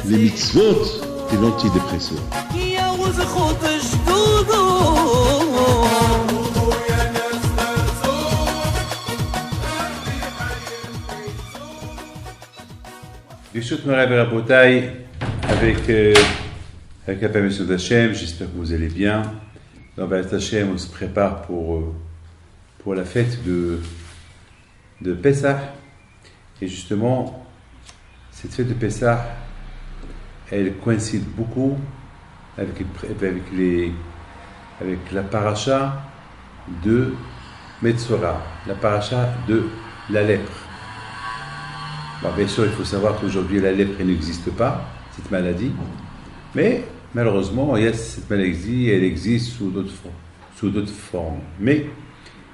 Les mitzvot et l'antidépresseur. Bishut Moray Berabotai, avec la permission d'Hachem, j'espère que vous allez bien. Dans B'ezrat Hashem, on se prépare pour la fête de Pessah. Et justement, cette fête de Pessah, elle coïncide beaucoup avec la paracha de Metzora, la paracha de la lèpre. Bon, bien sûr, il faut savoir qu'aujourd'hui, la lèpre n'existe pas, cette maladie, mais malheureusement, il y a cette maladie, elle existe sous d'autres formes. Mais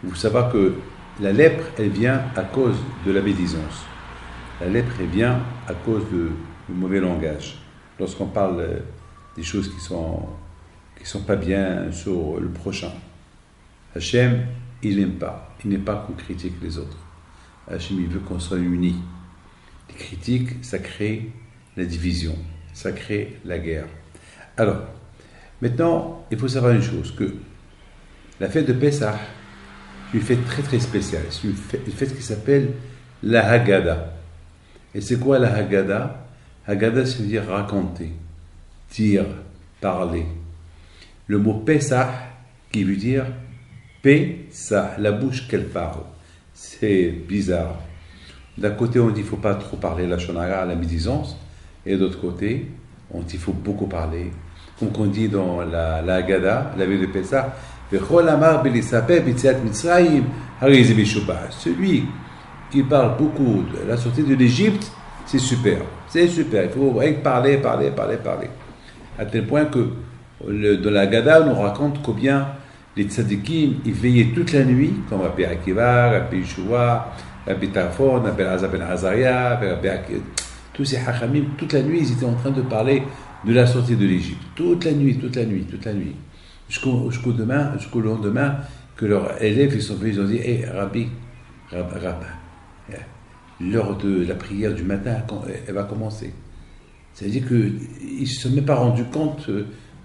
il faut savoir que la lèpre, elle vient à cause de la médisance. La lèpre, elle vient à cause du mauvais langage. Lorsqu'on parle des choses qui sont pas bien sur le prochain. Hachem, il n'aime pas. Il n'aime pas qu'on critique les autres. Hachem, il veut qu'on soit unis. Les critiques, ça crée la division. Ça crée la guerre. Alors, maintenant, il faut savoir une chose, que la fête de Pessah, c'est une fête très très spéciale. C'est une fête qui s'appelle la Haggadah. Et c'est quoi la Haggadah? Haggadah, ça veut dire raconter, dire, parler. Le mot Pessah, qui veut dire Pessah, la bouche qu'elle parle. C'est bizarre. D'un côté, on dit qu'il ne faut pas trop parler la shonara, la médisance, et de l'autre côté, on dit qu'il faut beaucoup parler. Comme on dit dans la Haggadah, la veille de Pessah, celui qui parle beaucoup de la sortie de l'Égypte, c'est super. C'est super. Il faut rien que parler. À tel point que dans la Haggadah, on nous raconte combien les tzadikim, ils veillaient toute la nuit, comme Rabbi Akiva, Rabbi Yeshua, Rabbi Tarfon, Rabbi Elazar ben Azaria, Rabbi Akiva, tous ces hachamim, toute la nuit, ils étaient en train de parler de la sortie de l'Égypte. Toute la nuit. Jusqu'au lendemain, que leurs élèves, ils sont venus, ils ont dit, hey, Rabbi, l'heure de la prière du matin, elle va commencer. C'est-à-dire qu'ils ne se sont même pas rendus compte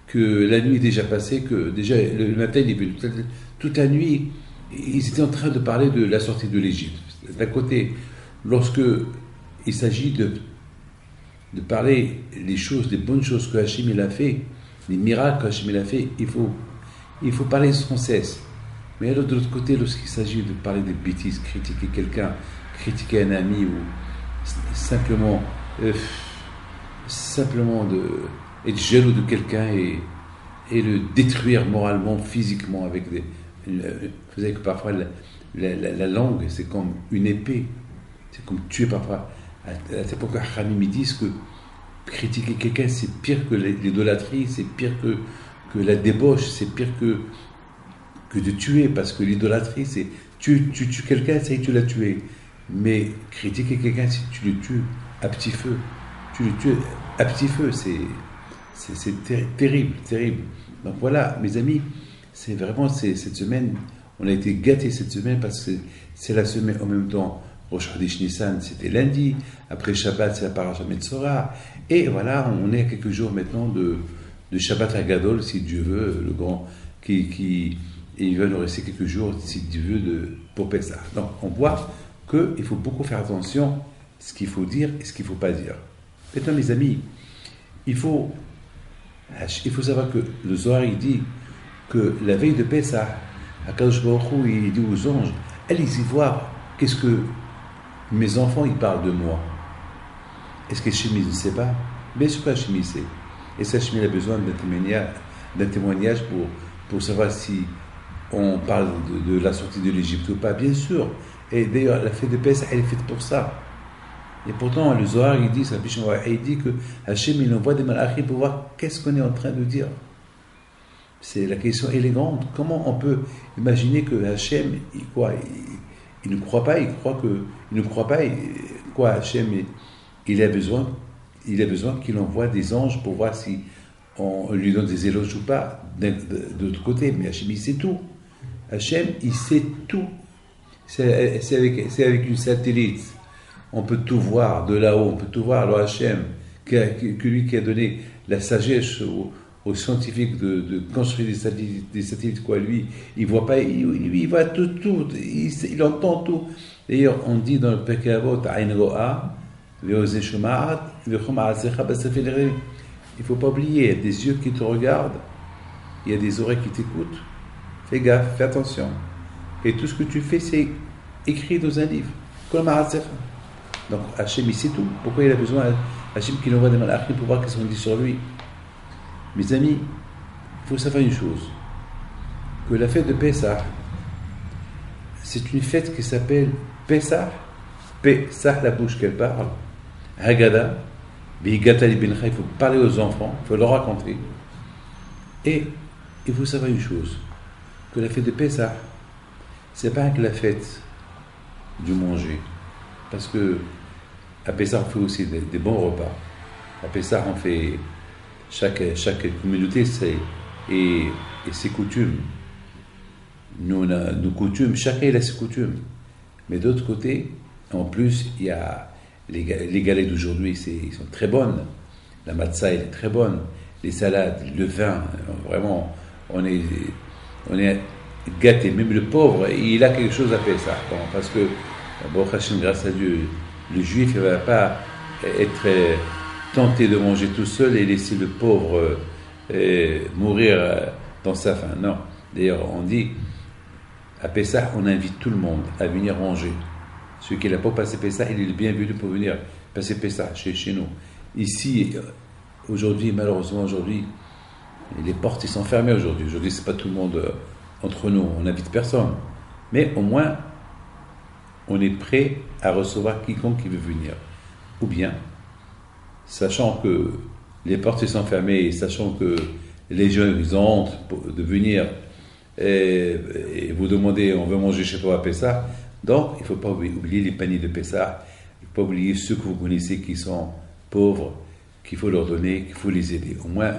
que la nuit est déjà passée, que déjà le matin, il est venu. Toute la nuit, ils étaient en train de parler de la sortie de l'Égypte. D'un côté, lorsque il s'agit de parler les choses, des bonnes choses que Hachem il a fait, les miracles que Hachem il a fait, il faut parler sans cesse. Mais alors, de l'autre côté, lorsqu'il s'agit de parler des bêtises, critiquer quelqu'un, critiquer un ami, ou simplement être jaloux de quelqu'un et le détruire moralement, physiquement, avec vous savez que parfois la langue, c'est comme une épée, c'est comme tuer parfois. À cette époque, Hamim disent que critiquer quelqu'un, c'est pire que l'idolâtrie, c'est pire que la débauche, c'est pire que de tuer, parce que l'idolâtrie, c'est tu tues quelqu'un, c'est que tu l'as tué. Mais critiquer quelqu'un, si tu le tues à petit feu, c'est terrible. Donc voilà, mes amis, c'est vraiment cette semaine, on a été gâtés cette semaine parce que c'est la semaine en même temps. Rosh Chodesh Nissan, c'était lundi. Après Shabbat, c'est la paracha Metzora. Et voilà, on est à quelques jours maintenant de Shabbat Hagadol, si Dieu veut, le grand, et il va nous rester quelques jours, si Dieu veut, pour Pessah. Donc, on voit qu'il faut beaucoup faire attention à ce qu'il faut dire et ce qu'il ne faut pas dire. Maintenant, mes amis, il faut savoir que le Zohar, il dit que la veille de Pessah, Akadosh Baruch Hu, il dit aux anges, allez-y voir, qu'est-ce que mes enfants, ils parlent de moi. Est-ce que Hachem ne sait pas? Bien sûr qu'Hachem sait. Et ça, Hachem a besoin d'un témoignage pour savoir si on parle de la sortie de l'Égypte ou pas. Bien sûr. Et d'ailleurs, la fête de Pessah, elle est faite pour ça. Et pourtant, le Zohar, il dit que Hachem, il envoie des malachim pour voir qu'est-ce qu'on est en train de dire. C'est la question élégante. Comment on peut imaginer que Hachem, il ne croit pas, Hachem, il a besoin qu'il envoie des anges pour voir si on lui donne des éloges ou pas, de l'autre côté. Mais Hachem, il sait tout. Hachem, il sait tout. C'est avec une satellite. On peut tout voir de là-haut, on peut tout voir. Alors Hachem, que lui qui a donné la sagesse aux scientifiques de construire des satellites, quoi, lui, il voit pas, il voit tout, il entend tout. D'ailleurs, on dit dans le Pirkei Avot, Ain Ro'a, Ve'ozen Shoma'at, Ve'chom Ha'asecha B'Sefer Re'im. Il ne faut pas oublier, il y a des yeux qui te regardent, il y a des oreilles qui t'écoutent. Fais gaffe, fais attention. Et tout ce que tu fais, c'est écrit dans un livre. Kol Ma'asecha. Donc Hachem, il sait tout. Pourquoi il a besoin Hachem qu'il envoie des malachim pour voir qu'est-ce qu'on dit sur lui? Mes amis, il faut savoir une chose, que la fête de Pessah, c'est une fête qui s'appelle Pessah, Pessah, la bouche qu'elle parle, Haggadah, Bihigata li Bencha, il faut parler aux enfants, il faut leur raconter. Et il faut savoir une chose, que la fête de Pessah, c'est pas que la fête du manger, parce que à Pessah on fait aussi des bons repas. À Pessah on fait chaque communauté et ses coutumes. Nous, on a nos coutumes, chacun il a ses coutumes. Mais d'autre côté, en plus, il y a les galettes d'aujourd'hui, ils sont très bonnes. La matzah, elle est très bonne. Les salades, le vin, vraiment, on est gâtés. Même le pauvre, il a quelque chose à faire ça. Parce que, bon, grâce à Dieu, le juif ne va pas être tenté de manger tout seul et laisser le pauvre mourir dans sa faim. Non. D'ailleurs, on dit, à Pessah, on invite tout le monde à venir manger. Celui qui n'a pas passé Pessah, il est le bienvenu pour venir passer Pessah chez nous. Ici, aujourd'hui, malheureusement, les portes ils sont fermées aujourd'hui. Aujourd'hui, ce n'est pas tout le monde entre nous, on n'invite personne. Mais au moins, on est prêt à recevoir quiconque qui veut venir. Ou bien, sachant que les portes sont fermées et sachant que les gens ils ont honte de venir et vous demander on veut manger chez toi à Pessah, donc il ne faut pas oublier les paniers de Pessah, il ne faut pas oublier ceux que vous connaissez qui sont pauvres, qu'il faut leur donner, qu'il faut les aider. Au moins,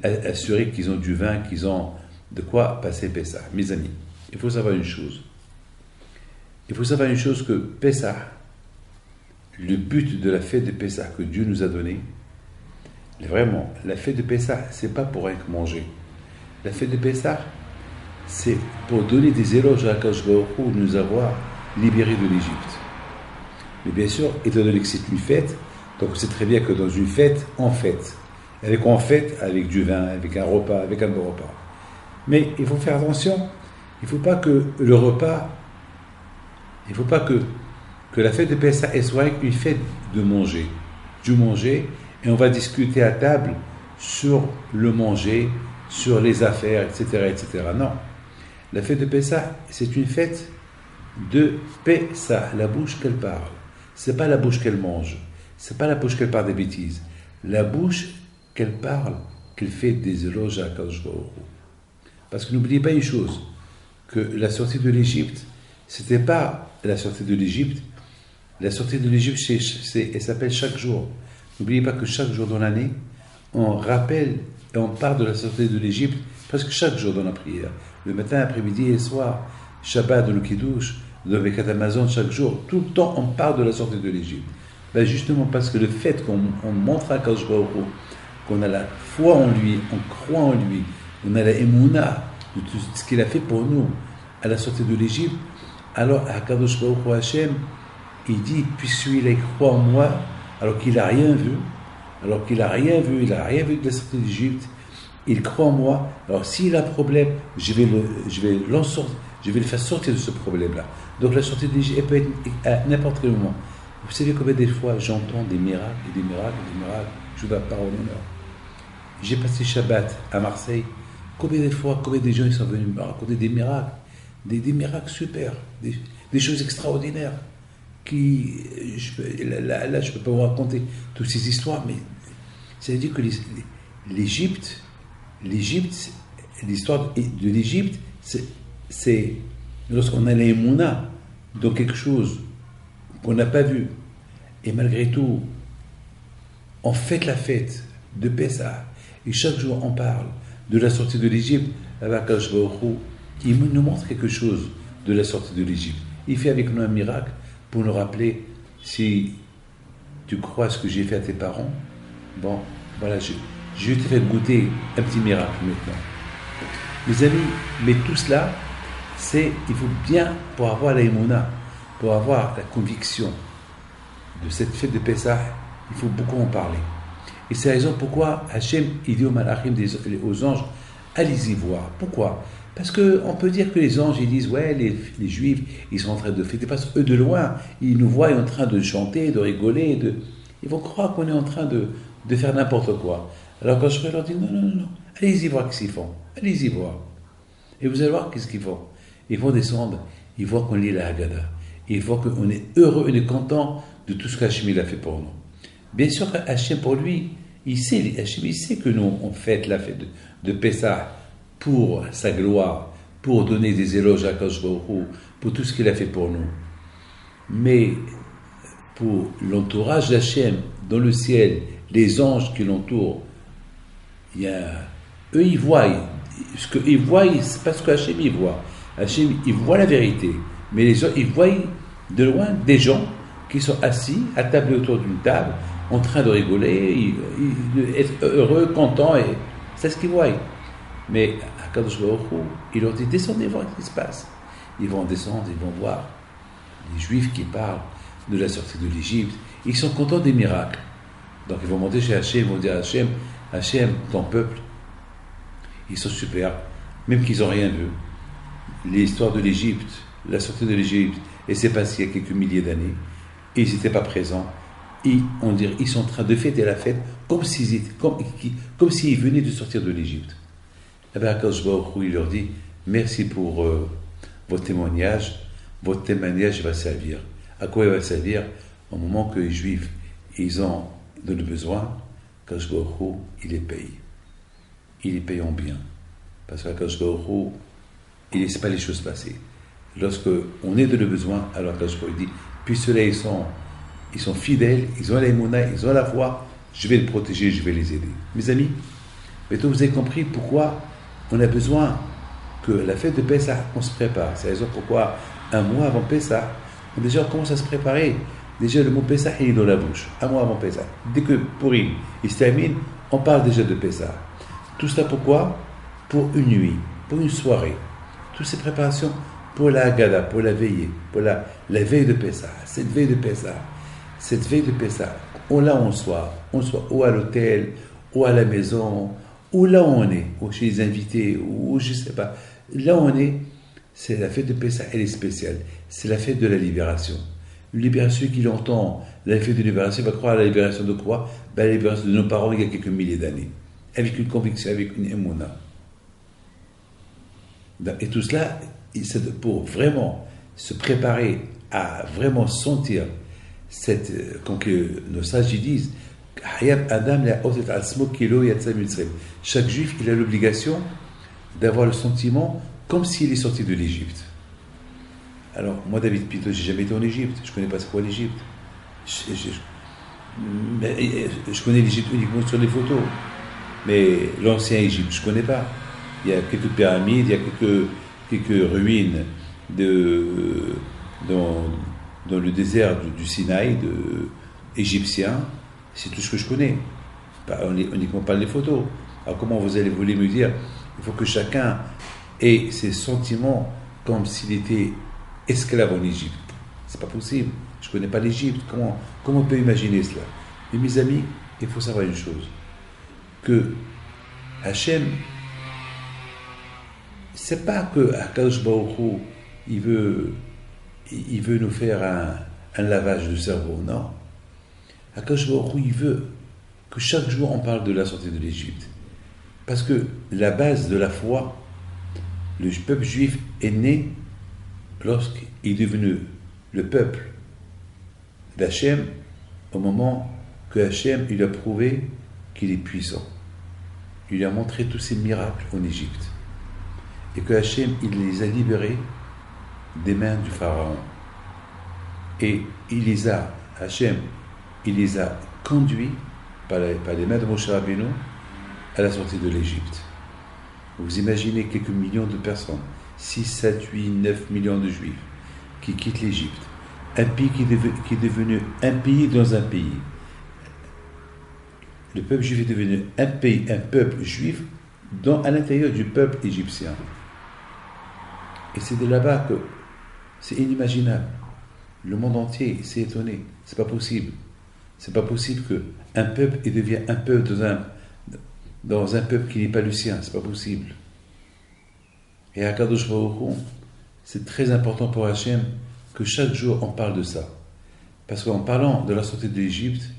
assurer qu'ils ont du vin, qu'ils ont de quoi passer Pessah. Mes amis, il faut savoir une chose. Il faut savoir une chose que Pessah, le but de la fête de Pessah que Dieu nous a donné, vraiment, la fête de Pessah, c'est pas pour rien que manger. La fête de Pessah, c'est pour donner des éloges à Akadosh Baruch Hu de nous avoir libérés de l'Égypte. Mais bien sûr, étant donné que c'est une fête, donc c'est très bien que dans une fête, on fête. On fête avec du vin, avec un repas, avec un bon repas. Mais il faut faire attention, il ne faut pas que le repas, il ne faut pas que la fête de Pessah soit une fête de manger, du manger, et on va discuter à table sur le manger, sur les affaires, etc., etc. Non. La fête de Pessah, c'est une fête de Pessah, la bouche qu'elle parle. C'est pas la bouche qu'elle mange. C'est pas la bouche qu'elle parle des bêtises. La bouche qu'elle parle, qu'elle fait des éloges à Akadosh Baruch Hu. Parce que n'oubliez pas une chose, que la sortie de l'Égypte, c'était pas la sortie de l'Égypte. La sortie de l'Égypte, elle s'appelle chaque jour. N'oubliez pas que chaque jour dans l'année, on rappelle et on parle de la sortie de l'Égypte presque chaque jour dans la prière. Le matin, après-midi et le soir, Shabbat, dans le Kiddush, dans le Birkat Hamazon, chaque jour, tout le temps, on parle de la sortie de l'Égypte. Ben justement parce que le fait qu'on montre à Akadosh Baruch Hu, qu'on a la foi en lui, on croit en lui, on a la émouna de tout ce qu'il a fait pour nous à la sortie de l'Égypte, alors Akadosh Baruch Hu Hashem, il dit, puisque il croit en moi, alors qu'il n'a rien vu, il n'a rien vu de la sortie d'Égypte, il croit en moi, alors s'il a un problème, je vais le faire sortir de ce problème-là. Donc la sortie d'Égypte, elle peut être à n'importe quel moment. Vous savez combien de fois j'entends des miracles, et des miracles, et des miracles, je dois parole d'honneur. J'ai passé Shabbat à Marseille, combien de fois, combien de gens ils sont venus me raconter des miracles, des miracles super, des choses extraordinaires, là je ne peux pas vous raconter toutes ces histoires, mais ça veut dire que l'Égypte, l'histoire de l'Égypte, c'est lorsqu'on a l'émouna dans quelque chose qu'on n'a pas vu, et malgré tout, on fête la fête de Pessah, et chaque jour on parle de la sortie de l'Égypte, avec Akadosh Baruch Hu, il nous montre quelque chose de la sortie de l'Égypte. il fait avec nous un miracle pour nous rappeler, si tu crois ce que j'ai fait à tes parents, bon, voilà, je t'ai fait goûter un petit miracle maintenant. Mes amis, mais tout cela, il faut bien, pour avoir la émouna, pour avoir la conviction de cette fête de Pessah, il faut beaucoup en parler. Et c'est la raison pourquoi Hachem, il dit aux malachim, aux anges, allez-y voir. Pourquoi? Parce qu'on peut dire que les anges, ils disent, ouais, les juifs, ils sont en train de fêter, parce qu'eux de loin, ils nous voient en train de chanter, de rigoler, ils vont croire qu'on est en train de faire n'importe quoi. Alors quand je leur dis, non, allez-y voir ce qu'ils font, allez-y voir. Et vous allez voir qu'est-ce qu'ils font. Ils vont descendre, ils voient qu'on lit la Haggadah, ils voient qu'on est heureux, on est content de tout ce qu'Hachem a fait pour nous. Bien sûr qu'Hachem, pour lui, Hachem, il sait que nous, on fête la fête de Pessah pour sa gloire, pour donner des éloges à Akadosh Baruch Hu, pour tout ce qu'il a fait pour nous. Mais pour l'entourage d'Hachem, dans le ciel, les anges qui l'entourent, eux, ils voient. Ce qu'ils voient, c'est pas ce qu'Hachem il voit. Hachem, il voit la vérité. Mais les autres, ils voient de loin des gens qui sont assis, attablés autour d'une table, en train de rigoler, être heureux, contents, et c'est ce qu'ils voient. Mais à Kadosh Baruch Hu, il leur dit, descendez voir ce qui se passe. Ils vont descendre, ils vont voir les Juifs qui parlent de la sortie de l'Égypte. Ils sont contents des miracles. Donc ils vont monter chez Hachem, ils vont dire à Hachem, ton peuple, ils sont super, même qu'ils n'ont rien vu. L'histoire de l'Égypte, la sortie de l'Égypte, et c'est passé il y a quelques milliers d'années, et ils n'étaient pas présents. Et on dirait, ils sont en train de fêter la fête comme s'ils venaient de sortir de l'Égypte. Et bien, Akadosh Baruch Hu, il leur dit, merci pour votre témoignage. Votre témoignage va servir. À quoi il va servir? Au moment que les Juifs, ils ont de le besoin, Akadosh Baruch Hu, il les paye. Il les paye en bien. Parce qu'Akadosh Baruch Hu, il ne laisse pas les choses passer. Lorsque on est de le besoin, alors Akadosh Baruch Hu dit, puis ceux-là, ils sont fidèles, ils ont l'émouna, ils ont la foi, je vais les protéger, je vais les aider. Mes amis, maintenant vous avez compris pourquoi on a besoin que la fête de Pessah, on se prépare. C'est la raison pourquoi un mois avant Pessah, déjà on commence à se préparer. Déjà le mot Pessah il est dans la bouche, un mois avant Pessah. Dès que Purim il se termine, on parle déjà de Pessah. Tout cela pourquoi? Pour une nuit, pour une soirée. Toutes ces préparations pour la Haggadah, pour la veillée, pour la veille de Pessah. Cette veille de Pessah, là où on soit ou à l'hôtel, ou à la maison, ou là où on est, ou chez les invités, ou je ne sais pas. Là où on est, c'est la fête de Pessah, elle est spéciale. C'est la fête de la libération. Une libération qui l'entend, la fête de libération, il va croire à la libération de quoi? La libération de nos parents il y a quelques milliers d'années. Avec une conviction, avec une émouna. Et tout cela, c'est pour vraiment se préparer à vraiment sentir comme que nos sages disent, chaque juif, il a l'obligation d'avoir le sentiment comme s'il est sorti de l'Égypte. Alors, moi, David Pito, j'ai jamais été en Égypte, je ne connais pas c'est quoi l'Égypte. Je connais l'Égypte uniquement sur les photos, mais l'ancien Égypte, je ne connais pas. Il y a quelques pyramides, il y a quelques ruines dans le désert du Sinaï égyptien. C'est tout ce que je connais. Uniquement pas les photos. Alors comment vous allez voler me dire? Il faut que chacun ait ses sentiments comme s'il était esclave en Égypte. C'est pas possible. Je connais pas l'Égypte. Comment on peut imaginer cela? Mais mes amis, il faut savoir une chose. Que Hachem, c'est pas que Akadosh Baruch Hu, il veut nous faire un lavage de cerveau, non. Akadosh Baruch Hu, il veut que chaque jour on parle de la sortie de l'Égypte. Parce que la base de la foi, le peuple juif est né lorsqu'il est devenu le peuple d'Hachem au moment que Hachem il a prouvé qu'il est puissant. Il a montré tous ses miracles en Égypte. Et que Hachem, il les a libérés des mains du Pharaon. Et Hachem, il les a conduits par les mains de Moshe Rabbeinu à la sortie de l'Égypte. Vous imaginez quelques millions de personnes, 6, 7, 8, 9 millions de Juifs, qui quitte l'Égypte. Un pays qui est devenu un pays dans un pays. Le peuple juif est devenu un peuple juif à l'intérieur du peuple égyptien. Et c'est de là-bas que c'est inimaginable. Le monde entier s'est étonné. C'est pas possible. C'est pas possible qu'un peuple devienne un peuple dans un peuple qui n'est pas le sien. C'est pas possible. Et à Kadosh Baruch Hu, c'est très important pour Hachem que chaque jour on parle de ça. Parce qu'en parlant de la sortie de l'Égypte,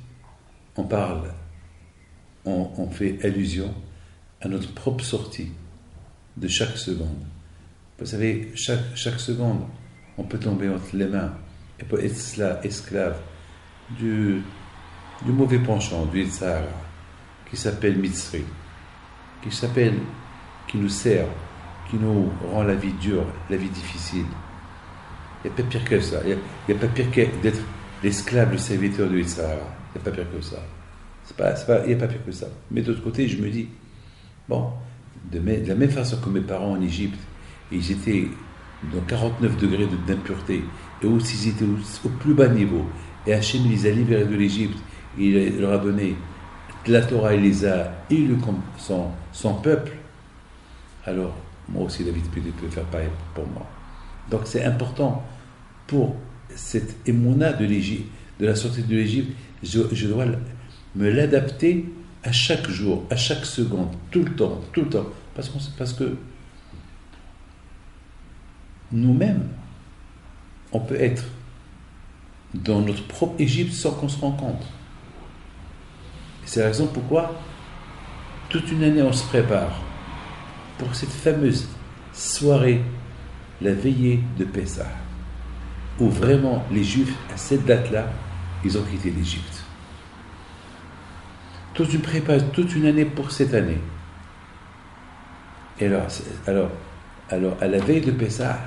on fait allusion à notre propre sortie de chaque seconde. Vous savez, chaque seconde, on peut tomber entre les mains et peut être esclave du mauvais penchant, du Yitzhara, qui s'appelle Mitzri, qui nous sert, qui nous rend la vie dure, la vie difficile. Il n'y a pas pire que ça. Il n'y a pas pire que d'être l'esclave, le serviteur du Yitzhara. Il n'y a pas pire que ça. Il n'y a pas pire que ça. Mais d'autre côté, je me dis, bon, de la même façon que mes parents en Égypte, ils étaient dans 49 degrés d'impureté, et aussi ils étaient au plus bas niveau, et Hachem les a libérés de l'Égypte, il leur a donné la Torah, il les a élus comme son peuple, alors moi aussi David peut faire pareil pour moi. Donc c'est important pour cette émouna de l'Égypte, de la sortie de l'Égypte, je dois me l'adapter à chaque jour, à chaque seconde, tout le temps, parce que nous-mêmes, on peut être dans notre propre Égypte sans qu'on se rende compte. Et c'est la raison pourquoi toute une année on se prépare pour cette fameuse soirée, la veillée de Pessah, où vraiment les Juifs, à cette date-là, ils ont quitté l'Égypte. Toute une année pour cette année. Et alors, à la veille de Pessah,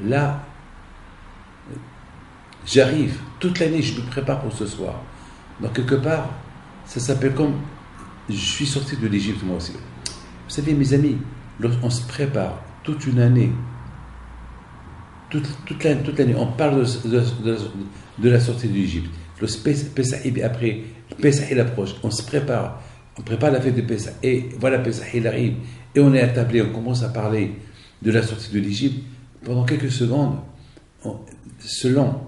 là, j'arrive, toute l'année, je me prépare pour ce soir. Donc, quelque part, ça s'appelle comme, je suis sorti de l'Égypte, moi aussi. Vous savez, mes amis, lorsqu'on se prépare toute une année, toute l'année, on parle de la sortie de l'Égypte. Le Pessah, après, le Pessah, il approche, on se prépare, on prépare la fête de Pessah, et voilà, Pessah, il arrive, et on est attablé, on commence à parler de la sortie de l'Égypte. Pendant quelques secondes, selon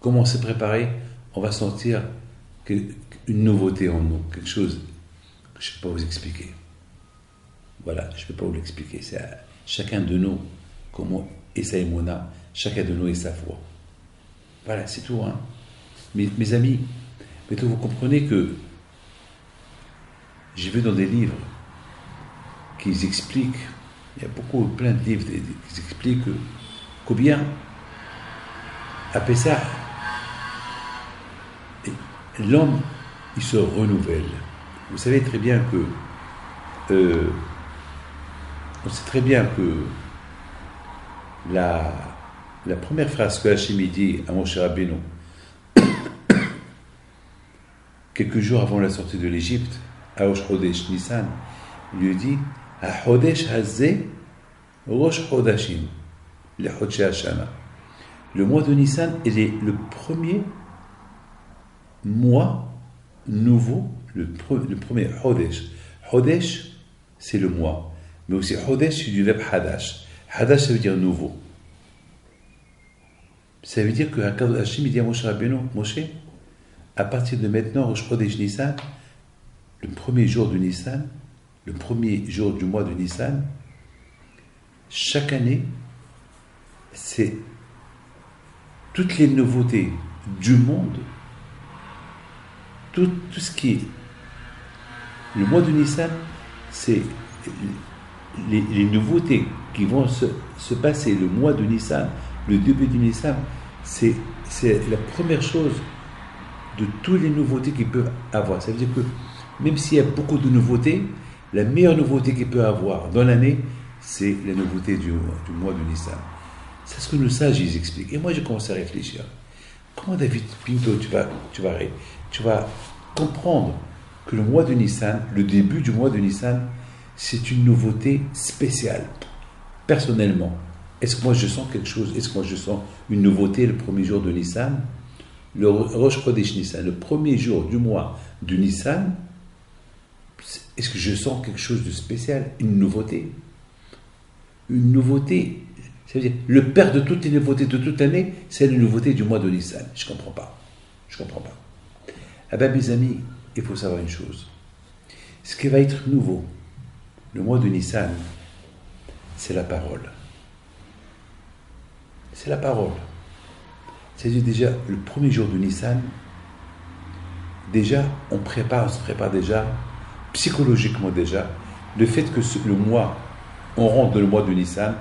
comment on s'est préparé, on va sentir une nouveauté en nous, quelque chose que je ne peux pas vous expliquer. Voilà, je ne peux pas vous l'expliquer. C'est à chacun de nous, comment est sa émouna, chacun de nous est sa foi. Voilà, c'est tout. Hein. Mes amis, mais vous comprenez que j'ai vu dans des livres qui expliquent, il y a plein de livres qui expliquent combien à Pessah, l'homme, il se renouvelle. Vous savez très bien que on sait très bien que la première phrase que Hachem dit à Moshe Rabbeinu quelques jours avant la sortie de l'Égypte, à Rosh Chodesh Nissan, il lui dit « Chodesh hazeh Rosh Chodashim » le Chodshei Hashana. Le mois de Nissan, il est le premier mois nouveau, le premier Chodesh. Chodesh, c'est le mois. Mais aussi Chodesh, c'est du verbe Hadash. Hadash, ça veut dire nouveau. Ça veut dire que Hachem dit à Moshe Rabbeinu, Moshe, à partir de maintenant, Rosh Chodesh Nissan, le premier jour de Nissan, le premier jour du mois de Nissan, chaque année, c'est toutes les nouveautés du monde, tout ce qui est. Le mois de Nissan, c'est les nouveautés qui vont se passer le mois de Nissan, le début du Nissan, c'est la première chose de toutes les nouveautés qu'ils peuvent avoir. Ça veut dire que même s'il y a beaucoup de nouveautés, la meilleure nouveauté qu'il peut avoir dans l'année, c'est la nouveauté du mois de Nissan. C'est ce que nos sages ils expliquent. Et moi, je commence à réfléchir. Comment David Pinto, tu vas comprendre que le mois de Nissan, le début du mois de Nissan, c'est une nouveauté spéciale, personnellement. Est-ce que moi je sens quelque chose? Est-ce que moi je sens une nouveauté le premier jour de Nissan? Le Rosh Chodesh Nissan, le premier jour du mois de Nissan, est-ce que je sens quelque chose de spécial? Une nouveauté? Une nouveauté, ça veut dire le père de toutes les nouveautés de toute l'année, c'est la nouveauté du mois de Nissan. Je ne comprends pas. Je ne comprends pas. Ah ben mes amis, il faut savoir une chose. Ce qui va être nouveau, le mois de Nissan, c'est la parole. C'est la parole. C'est-à-dire déjà, le premier jour de Nissan, déjà, on se prépare déjà, psychologiquement déjà, le fait que le mois, on rentre dans le mois de Nissan,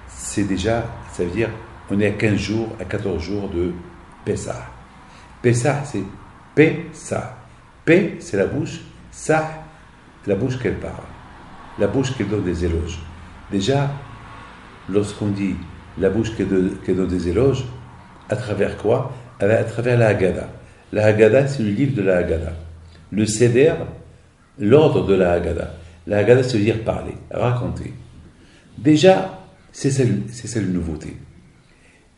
c'est déjà, ça veut dire, on est à 15 jours, à 14 jours de Pessah. Pessah, c'est Pessah. P, c'est la bouche, Sah, la bouche qu'elle parle, la bouche qui donne des éloges. Déjà, lorsqu'on dit la bouche qui donne des éloges, à travers quoi? À travers la Haggadah. La Haggadah, c'est le livre de la Haggadah. Le Seder, l'ordre de la Haggadah. La Haggadah, ça veut dire parler, raconter. Déjà, c'est ça la nouveauté.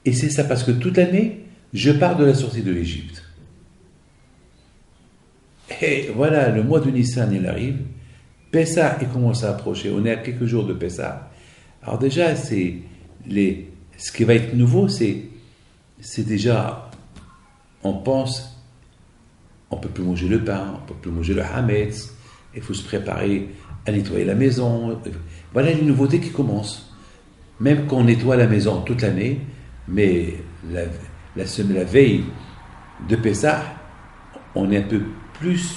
Et c'est ça parce que toute l'année, je parle de la sortie de l'Égypte. Et voilà, le mois de Nissan, il arrive. Pessah, il commence à approcher. On est à quelques jours de Pessah. Alors déjà, ce qui va être nouveau, c'est déjà, on pense, on ne peut plus manger le pain, on ne peut plus manger le hametz, il faut se préparer à nettoyer la maison. Voilà les nouveautés qui commencent. Même quand on nettoie la maison toute l'année, mais la veille de Pessah, on est un peu plus,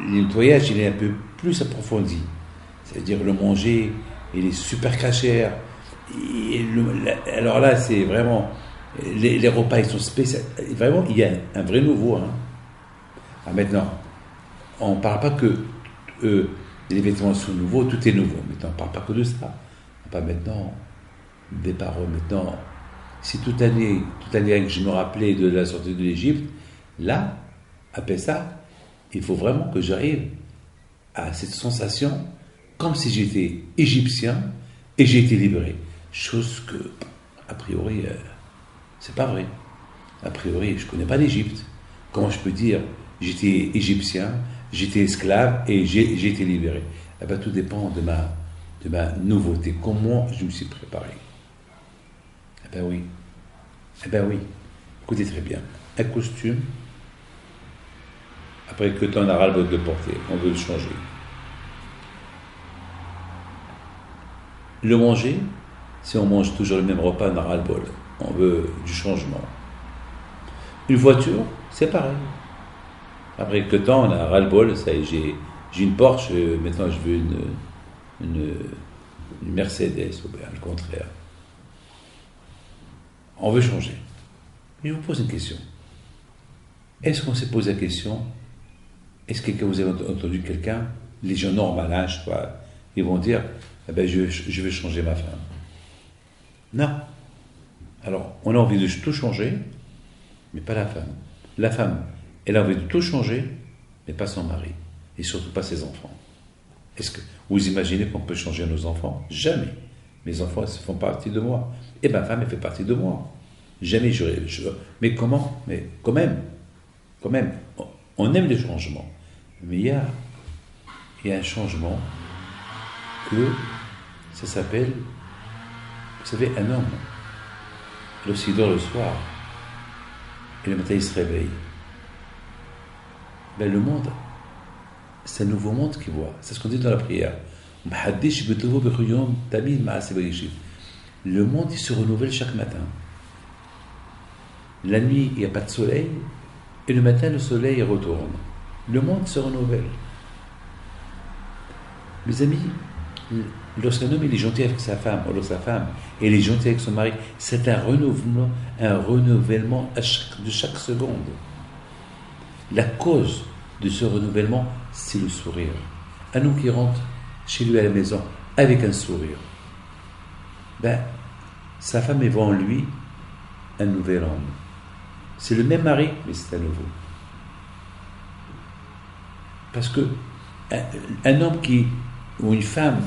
le nettoyage il est un peu plus approfondi. C'est-à-dire le manger, il est super cachère. Alors là, c'est vraiment, les repas ils sont spéciaux. Vraiment, il y a un vrai nouveau. Hein. Ah, maintenant, on ne parle pas que les vêtements sont nouveaux, tout est nouveau. Maintenant, on ne parle pas que de ça. Pas maintenant des paroles. Maintenant, si toute année que je me rappelais de la sortie de l'Égypte, là, après ça, il faut vraiment que j'arrive à cette sensation comme si j'étais égyptien et j'ai été libéré. Chose que, a priori, c'est pas vrai. A priori, je connais pas l'Égypte. Comment je peux dire j'étais égyptien, j'étais esclave et j'ai été libéré? Eh bien, tout dépend de ma nouveauté. Comment je me suis préparé? Eh bien oui. Eh bien oui. Écoutez très bien. Un costume, après que tu en as ras-le-bol de porter, on veut le changer. Le manger, si on mange toujours le même repas, on a ras-le-bol. On veut du changement. Une voiture, c'est pareil. Après que temps, on a ras-le-bol, ça y est, j'ai une Porsche, maintenant je veux une Mercedes, ou bien le contraire. On veut changer. Mais je vous pose une question. Est-ce qu'on s'est posé la question? Est-ce que vous avez entendu quelqu'un, les gens normaux, ils vont dire, eh ben, je vais changer ma femme? Non. Alors, on a envie de tout changer, mais pas la femme. La femme, elle a envie de tout changer, mais pas son mari. Et surtout pas ses enfants. Est-ce que vous imaginez qu'on peut changer nos enfants? Jamais. Mes enfants, ils font partie de moi. Et ma femme, elle fait partie de moi. Jamais mais comment? Mais quand même, on aime les changements. Mais il y a un changement que ça s'appelle, vous savez, un homme, lorsqu'il dort le soir, et le matin il se réveille, ben le monde, c'est un nouveau monde qu'il voit. C'est ce qu'on dit dans la prière. Le monde, il se renouvelle chaque matin. La nuit, il n'y a pas de soleil, et le matin, le soleil retourne. Le monde se renouvelle. Mes amis, lorsqu'un homme il est gentil avec sa femme, ou sa femme, et il est gentil avec son mari, c'est un renouvellement de chaque seconde. La cause de ce renouvellement, c'est le sourire. Un homme qui rentre chez lui à la maison avec un sourire, ben, sa femme est en lui un nouvel homme. C'est le même mari, mais c'est un nouveau. Parce que un homme ou une femme,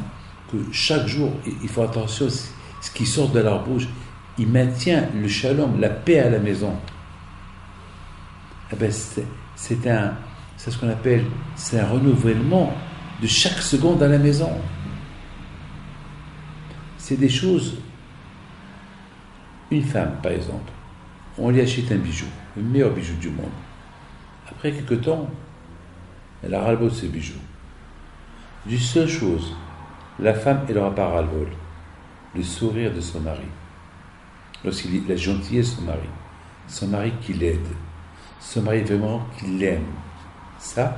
que chaque jour, il faut attention, ce qui sort de leur bouche, il maintient le shalom, la paix à la maison. Eh ben, c'est ce qu'on appelle, c'est un renouvellement de chaque seconde à la maison. C'est des choses. Une femme, par exemple, on lui achète un bijou, le meilleur bijou du monde. Après quelque temps, elle a ras-le-bol de ce bijou. D'une seule chose, la femme, elle n'aura pas ras-le-bol, le sourire de son mari. Lorsqu'il la gentillesse de son mari qui l'aide, son mari vraiment qui l'aime. Ça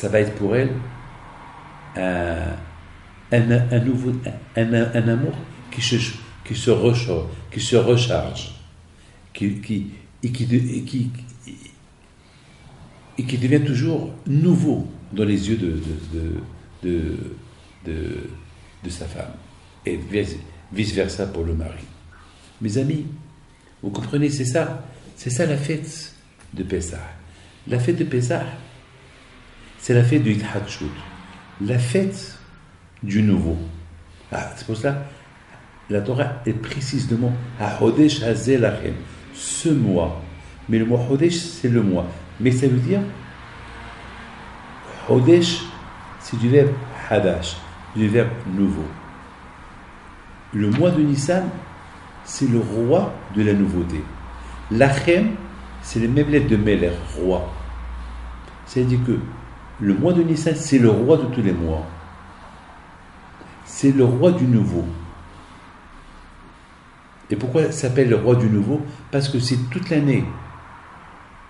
va être pour elle un amour qui se recharge, qui devient toujours nouveau dans les yeux de sa femme, et vice-versa pour le mari. Mes amis, vous comprenez, c'est ça la fête de Pessah. La fête de Pessah, c'est la fête du Hithatchut, la fête du nouveau. C'est pour cela la Torah est précise le mot Hodesh Hazeh Lachem, ce mois. Mais le mot Hodesh, c'est le mois. Mais ça veut dire Hodesh, c'est du verbe Hadash, du verbe nouveau. Le mois de Nissan, c'est le roi de la nouveauté. Lachem, c'est les mêmes lettres de Meler, roi. C'est-à-dire que le mois de Nissan, c'est le roi de tous les mois. C'est le roi du nouveau. Et pourquoi ça s'appelle le roi du nouveau? Parce que c'est toute l'année.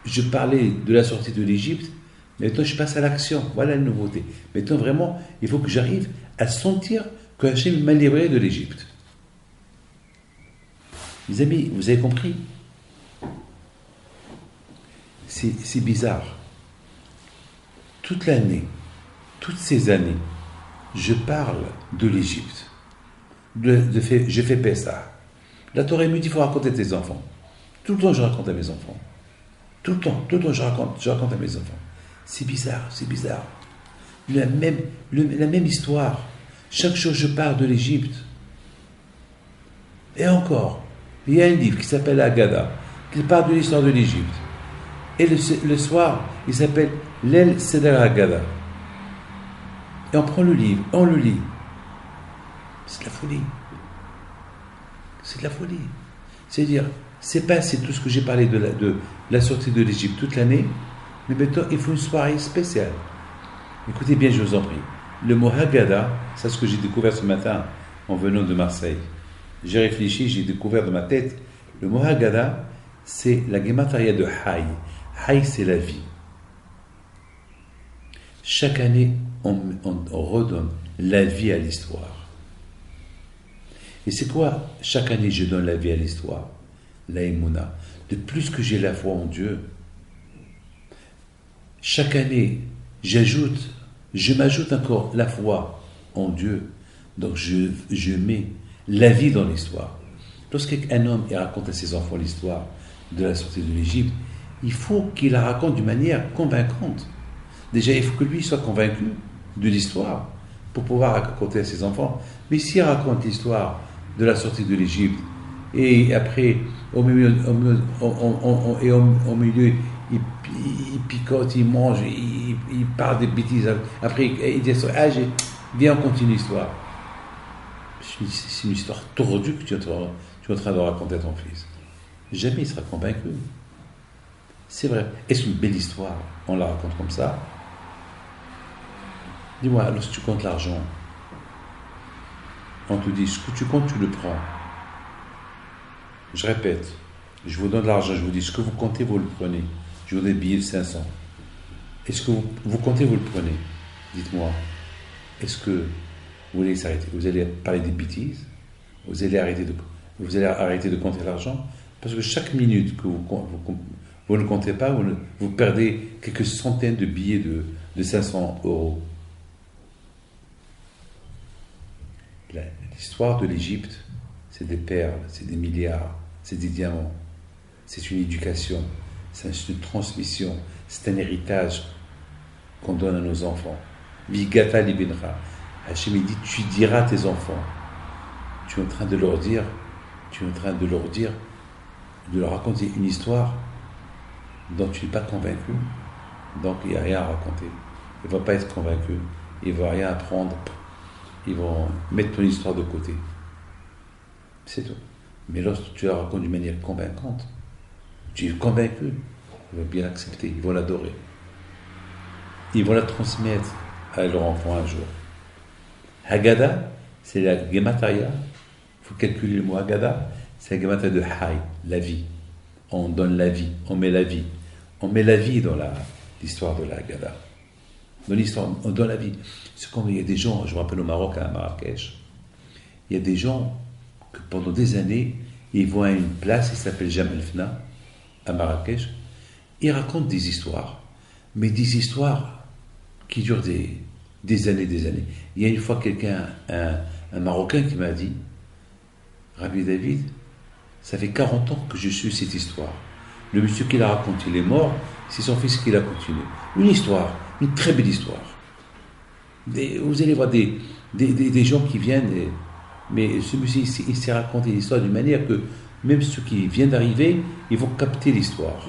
Je parlais de la sortie de l'Égypte, maintenant je passe à l'action. Voilà la nouveauté. Maintenant vraiment, il faut que j'arrive à sentir que Hachem m'a libéré de l'Égypte. Mes amis, vous avez compris? C'est bizarre. Toute l'année, toutes ces années, je parle de l'Égypte. Je fais Pessah. La Torah me dit qu'il faut raconter à tes enfants. Tout le temps, je raconte à mes enfants. Tout le temps, je raconte à mes enfants. C'est bizarre. La même histoire. Chaque jour, je parle de l'Égypte. Et encore, il y a un livre qui s'appelle Agada, qui parle de l'histoire de l'Égypte. Et le soir, il s'appelle L'El Seder Agada. Et on prend le livre, on le lit. C'est de la folie. C'est-à-dire, c'est tout ce que j'ai parlé de la sortie de l'Égypte toute l'année, mais maintenant, il faut une soirée spéciale. Écoutez bien, je vous en prie. Le mot Haggadah, c'est ce que j'ai découvert ce matin en venant de Marseille. J'ai réfléchi, j'ai découvert dans ma tête, le mot Haggadah, c'est la gematria de Hay. Hay, c'est la vie. Chaque année, on redonne la vie à l'histoire. Et c'est quoi? Chaque année, je donne la vie à l'histoire. La Emouna. De plus que j'ai la foi en Dieu, chaque année, je m'ajoute encore la foi en Dieu. Donc, je mets la vie dans l'histoire. Lorsqu'un homme raconte à ses enfants l'histoire de la sortie de l'Égypte, il faut qu'il la raconte d'une manière convaincante. Déjà, il faut que lui soit convaincu de l'histoire pour pouvoir raconter à ses enfants. Mais s'il raconte l'histoire de la sortie de l'Égypte, et après, au milieu, il picote, il mange, il parle des bêtises. Après, il dit viens, on continue l'histoire. C'est une histoire tordue que tu es en train de raconter à ton fils. Jamais il sera convaincu. C'est vrai. Est-ce une belle histoire? On la raconte comme ça. Dis-moi, lorsque tu comptes l'argent, on te dit, ce que tu comptes, tu le prends. Je répète, je vous donne de l'argent, je vous dis, ce que vous comptez, vous le prenez. Je vous donne des billets de 500. Est-ce que vous comptez, vous le prenez? Dites-moi, est-ce que vous voulez s'arrêter? Vous allez parler des bêtises? Vous allez arrêter de compter l'argent? Parce que chaque minute que vous ne comptez pas, vous perdez quelques centaines de billets de 500 euros. L'histoire de l'Égypte, c'est des perles, c'est des milliards, c'est des diamants, c'est une éducation, c'est une transmission, c'est un héritage qu'on donne à nos enfants. Vigata libinra. Hachem il dit, tu diras à tes enfants, tu es en train de leur dire, de leur raconter une histoire dont tu n'es pas convaincu, donc il n'y a rien à raconter. Ils ne vont pas être convaincus, ils ne vont rien apprendre, ils vont mettre ton histoire de côté. C'est tout. Mais lorsque tu la racontes d'une manière convaincante, tu es convaincu, ils vont bien l'accepter, ils vont l'adorer. Ils vont la transmettre à leur enfant un jour. Haggadah, c'est la Gematria. Il faut calculer le mot Haggadah. C'est la Gematria de Hay, la vie. On donne la vie, on met la vie. On met la vie dans l'histoire de la Haggadah. Dans l'histoire, on donne la vie. C'est comme il y a des gens, je me rappelle au Maroc, à Marrakech, il y a des gens que pendant des années, ils vont à une place qui s'appelle Jemaa el-Fna, à Marrakech, ils racontent des histoires, mais des histoires qui durent des années, des années. Il y a une fois un Marocain qui m'a dit, Rabbi David, ça fait 40 ans que je suis cette histoire. Le monsieur qui la raconte, il est mort, c'est son fils qui l'a continué. Une histoire, une très belle histoire. Vous allez voir des gens qui viennent, mais ce monsieur, il s'est raconté l'histoire d'une manière que même ceux qui viennent d'arriver, ils vont capter l'histoire.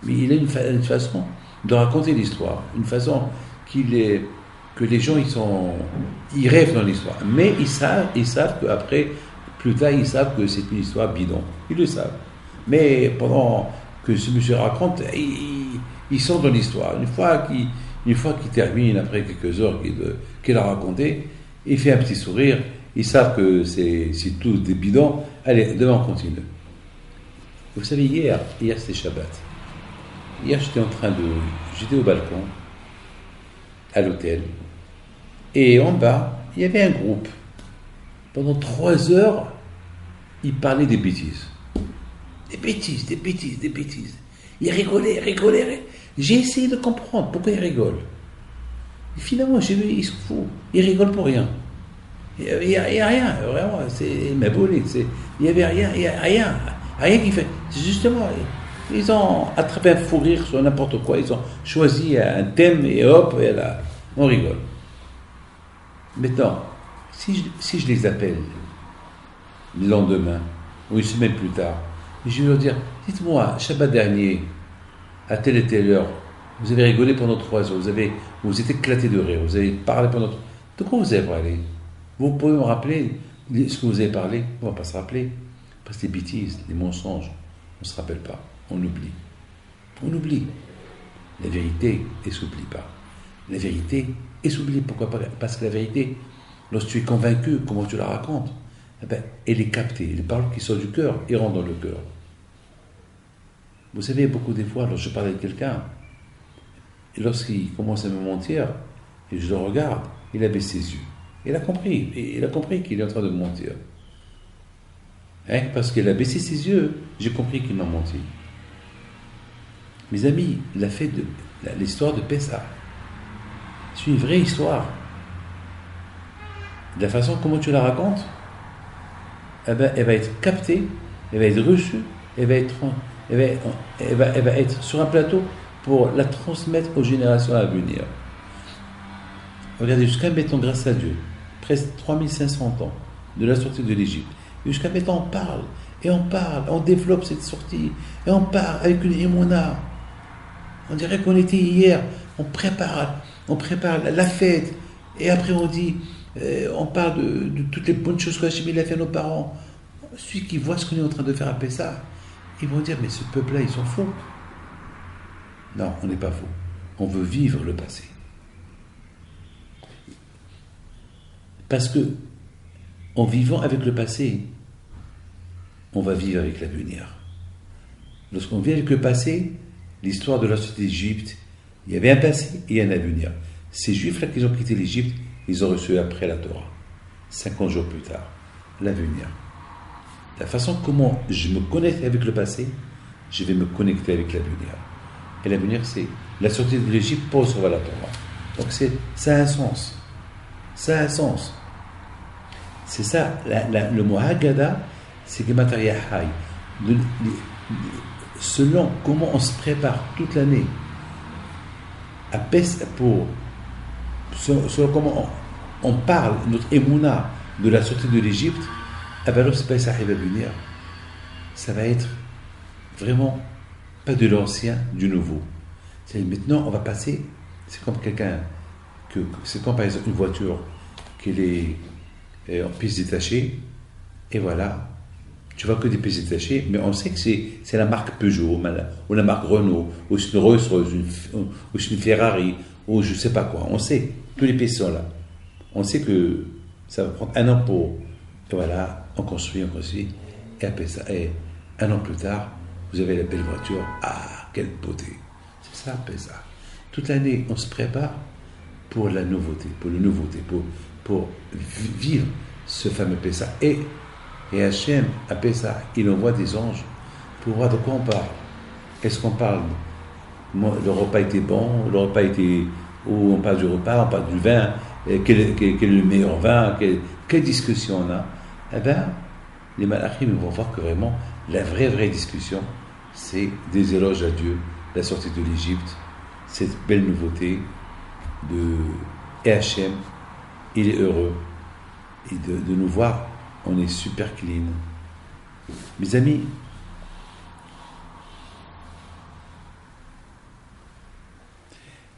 Mais il a une façon de raconter l'histoire, une façon que les gens ils rêvent dans l'histoire. Mais ils savent qu'après, plus tard, ils savent que c'est une histoire bidon. Ils le savent. Mais pendant que ce monsieur raconte, ils sont dans l'histoire. Une fois qu'il termine, après quelques heures qu'il a raconté, il fait un petit sourire. Ils savent que c'est tout des bidons. Allez, demain on continue. Vous savez, hier c'était Shabbat. Hier j'étais au balcon, à l'hôtel, et en bas, il y avait un groupe. Pendant 3 heures, ils parlaient des bêtises. Des bêtises. Ils rigolaient. J'ai essayé de comprendre pourquoi ils rigolent. Et finalement, j'ai vu, ils s'en foutent. Ils rigolent pour rien. Il n'y a rien, vraiment, c'est ma boulette. Il n'y avait rien qui fait. C'est justement, ils ont attrapé un fou rire sur n'importe quoi, ils ont choisi un thème et hop, et là, on rigole. Maintenant, si je les appelle le lendemain, ou une semaine plus tard, je vais leur dire, dites-moi, Shabbat dernier, à telle et telle heure, vous avez rigolé pendant 3 heures, vous êtes éclaté de rire, vous avez parlé pendant... De quoi vous avez parlé? Vous pouvez me rappeler ce que vous avez parlé? On ne va pas se rappeler. Parce que les bêtises, les mensonges, on ne se rappelle pas. On oublie. La vérité, elle ne s'oublie pas. La vérité, elle s'oublie. Pourquoi pas? Parce que la vérité, lorsque tu es convaincu, comment tu la racontes, elle est captée. Les paroles qui sortent du cœur, elles rentrent dans le cœur. Vous savez, beaucoup des fois, lorsque je parle avec quelqu'un, et lorsqu'il commence à me mentir, et je le regarde, il abaisse ses yeux. Il a compris qu'il est en train de me mentir. Parce qu'il a baissé ses yeux, j'ai compris qu'il m'a menti. Mes amis, l'histoire de Pessah, c'est une vraie histoire. De la façon comment tu la racontes, elle va être captée, elle va être reçue, elle va être sur un plateau pour la transmettre aux générations à venir. Regardez, jusqu'à maintenant, grâce à Dieu, presque 3500 ans de la sortie de l'Égypte, jusqu'à maintenant on parle, on développe cette sortie, et on parle avec une émouna. On dirait qu'on était hier, on prépare la fête, et après on dit, on parle de toutes les bonnes choses qu'Hachem a fait à nos parents. Celui qui voit ce qu'on est en train de faire à Pessah, ils vont dire, mais ce peuple-là, ils sont faux. Non, on n'est pas faux. On veut vivre le passé. Parce que, en vivant avec le passé, on va vivre avec l'avenir. Lorsqu'on vit avec le passé, l'histoire de la société d'Égypte, il y avait un passé et un avenir. Ces Juifs-là qui ont quitté l'Égypte, ils ont reçu après la Torah, 50 jours plus tard, l'avenir. La façon comment je me connecte avec le passé, je vais me connecter avec l'avenir. Et l'avenir, c'est la sortie de l'Égypte pour recevoir la Torah. Donc ça a un sens. Ça a un sens. C'est ça, le mot Haggadah, c'est Gematria Hay. Selon comment on se prépare toute l'année à Pessah selon comment on parle, notre émouna de la sortie de l'Égypte, alors ce Pessah va venir. Ça va être vraiment pas de l'ancien, du nouveau. C'est maintenant, on va passer, c'est comme c'est comme par exemple une voiture qui est en pièces détachées, et voilà, tu vois que des pièces détachées, mais on sait que c'est la marque Peugeot, ou la marque Renault, ou c'est une Rolls-Royce, ou c'est une Ferrari, ou je sais pas quoi. On sait, tous les pièces sont là. On sait que ça va prendre un an pour, et voilà, on construit, et après ça, et un an plus tard, vous avez la belle voiture. Ah, quelle beauté! C'est ça, après ça. Toute l'année, on se prépare pour la nouveauté, pour vivre ce fameux Pessah. Et Hachem, à Pessah, il envoie des anges pour voir de quoi on parle. Est-ce qu'on parle, le repas était bon, le repas était, ou on parle du repas, on parle du vin, quel est le meilleur vin, quelle discussion on a? Eh bien, les malachim vont voir que vraiment, la vraie discussion, c'est des éloges à Dieu, la sortie de l'Égypte, cette belle nouveauté et Hachem, il est heureux et de nous voir, on est super clean. Mes amis,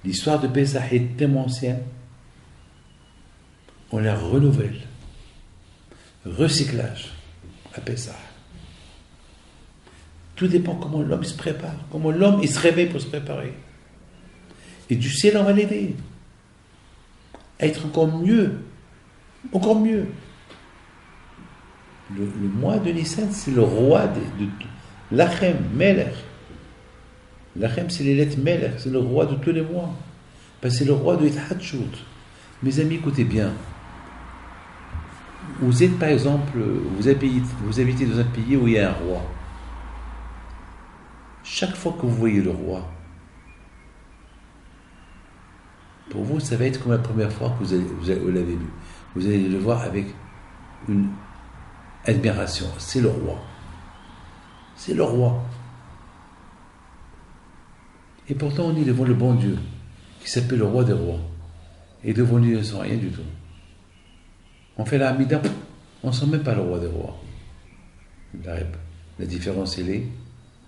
l'histoire de Pessah est tellement ancienne, on la renouvelle. Recyclage à Pessah. Tout dépend comment l'homme se prépare, comment l'homme il se réveille pour se préparer. Et du ciel, on va l'aider à être encore mieux. Encore mieux. Le mois de Nissan, c'est le roi de Lachem, Melech. Lachem, c'est les lettres Melech, c'est le roi de tous les mois. Parce que c'est le roi de Hithatchut. Mes amis, écoutez bien. Vous êtes, par exemple, vous habitez dans un pays où il y a un roi. Chaque fois que vous voyez le roi, pour vous, ça va être comme la première fois que vous l'avez vu. Vous allez le voir avec une admiration. C'est le roi. C'est le roi. Et pourtant, on est devant le bon Dieu, qui s'appelle le roi des rois. Et devant lui, ils ne sont rien du tout. On fait la Hamida, on ne sent même pas le roi des rois. La différence, elle est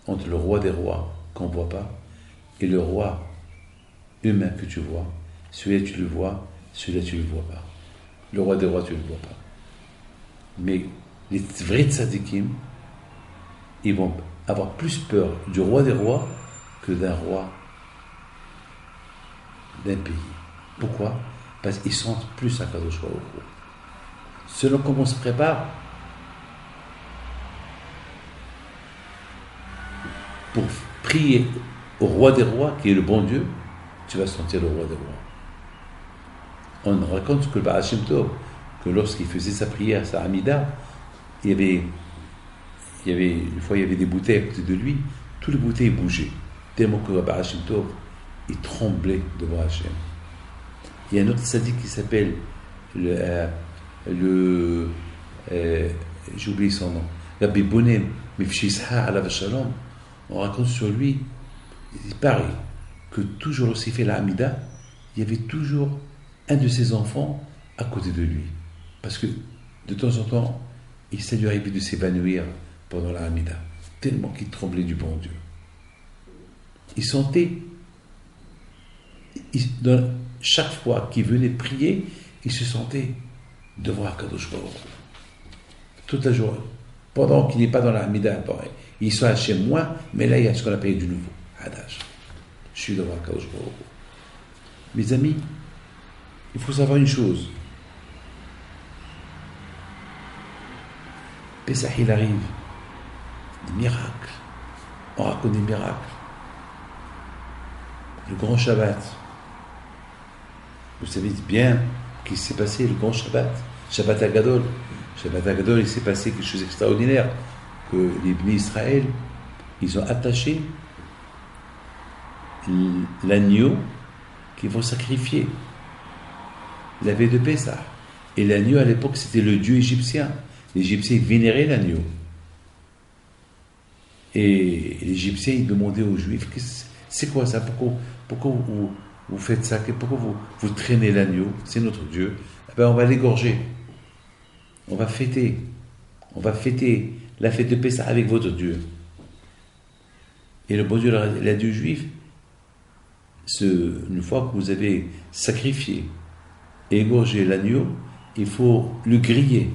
entre le roi des rois, qu'on ne voit pas, et le roi humain que tu vois. Celui-là, tu le vois, celui-là, tu ne le vois pas. Le roi des rois, tu ne le vois pas. Mais les vrais tzadikim, ils vont avoir plus peur du roi des rois que d'un roi d'un pays. Pourquoi? Parce qu'ils sentent plus Akadosh Baruch Hu. Selon comment on se prépare pour prier au roi des rois, qui est le bon Dieu, tu vas sentir le roi des rois. On raconte que le Baal Shem Tov, que lorsqu'il faisait sa prière, sa Hamida, une fois il y avait des bouteilles à côté de lui, toutes les bouteilles bougeaient, tellement que le Baal Shem Tov, il tremblait devant Hachem. Il y a un autre sadique qui s'appelle j'ai oublié son nom, Rabbi Bonem Mifshisha Alav Shalom. On raconte sur lui, il paraît que toujours lorsqu'il fait la Hamida, il y avait toujours un de ses enfants à côté de lui. Parce que de temps en temps, ça lui arrivait de s'évanouir pendant la Hamida, tellement qu'il tremblait du bon Dieu. Il sentait, chaque fois qu'il venait prier, il se sentait devant Akadosh Baruch Hu. Toute la journée. Pendant qu'il n'est pas dans la Hamida, il soit chez moi, mais là il y a ce qu'on appelle du nouveau. Hadash. Je suis devant Akadosh Baruch Hu. Mes amis, il faut savoir une chose. Pessah, il arrive. Des miracles. On raconte des miracles. Le grand Shabbat. Vous savez bien qu'il s'est passé le grand Shabbat. Shabbat Agadol. Shabbat Agadol, il s'est passé quelque chose d'extraordinaire. Que les Bnei Israël, ils ont attaché l'agneau qu'ils vont sacrifier la veille de Pessah. Et l'agneau, à l'époque, c'était le dieu égyptien. Les Égyptiens vénéraient l'agneau. Et les Égyptiens, ils demandaient aux Juifs, c'est quoi ça? Pourquoi vous faites ça, pourquoi vous traînez l'agneau, c'est notre Dieu, eh bien, on va l'égorger. On va fêter la fête de Pessah avec votre Dieu. Et le bon Dieu il a dit aux Juifs, une fois que vous avez sacrifié et égorgé l'agneau, il faut le griller.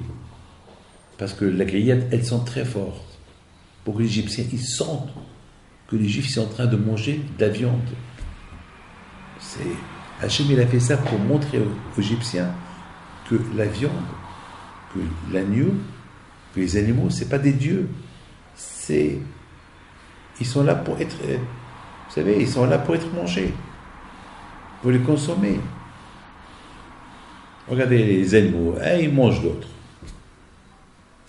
Parce que la grillade, elle sent très forte. Pour que les Égyptiens, ils sentent que les Juifs sont en train de manger de la viande. Hachem, il a fait ça pour montrer aux Égyptiens que la viande, que l'agneau, que les animaux, c'est pas des dieux. Ils sont là pour être, vous savez, ils sont là pour être mangés, pour les consommer. Regardez les animaux, ils mangent d'autres.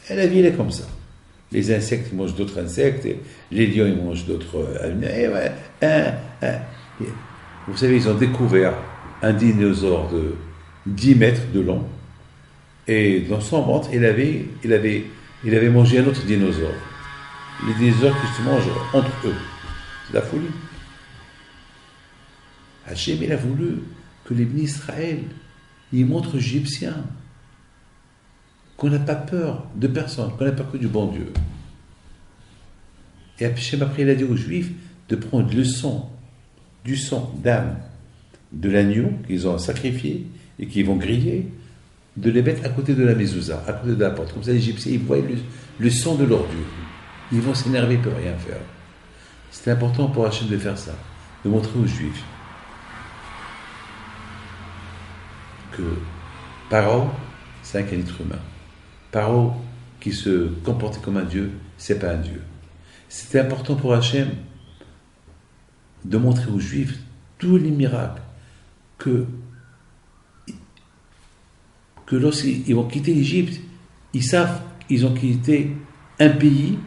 Et la vie, elle est comme ça. Les insectes, ils mangent d'autres insectes, les lions, ils mangent d'autres animaux. Vous savez, ils ont découvert un dinosaure de 10 mètres de long, et dans son ventre, il avait mangé un autre dinosaure. Les dinosaures qui se mangent entre eux. C'est la folie. Hachem, il a voulu que les bénis Israël, ils montrent aux Égyptiens qu'on n'a pas peur de personne, qu'on n'a peur que du bon Dieu. Et Hachem, après, il a dit aux Juifs de prendre le sang, du sang d'âme de l'agneau qu'ils ont sacrifié et qu'ils vont griller, de les mettre à côté de la mezouza, à côté de la porte. Comme ça, les Égyptiens, ils voient le sang de leur Dieu. Ils vont s'énerver, ils ne peuvent rien faire. C'était important pour Hachem de faire ça, de montrer aux Juifs que Paro, c'est un être humain. Paro, qui se comportait comme un Dieu, c'est pas un Dieu. C'était important pour Hachem de montrer aux Juifs tous les miracles que lorsqu'ils vont quitter l'Égypte, ils savent qu'ils ont quitté un pays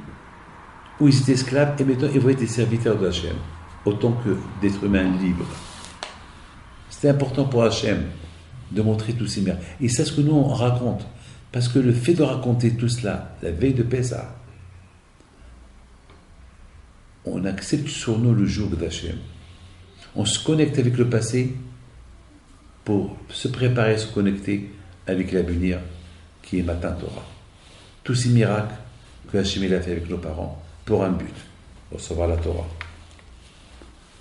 où ils étaient esclaves et maintenant ils vont être des serviteurs d'Hachem, autant que d'êtres humains libres. C'était important pour Hachem de montrer tous ces miracles. Et c'est ce que nous on raconte. Parce que le fait de raconter tout cela, la veille de Pessah, on accepte sur nous le jour d'Hachem. On se connecte avec le passé pour se préparer à se connecter avec l'avenir qui est Matan Torah. Tous ces miracles que Hachem a fait avec nos parents pour un but, recevoir la Torah.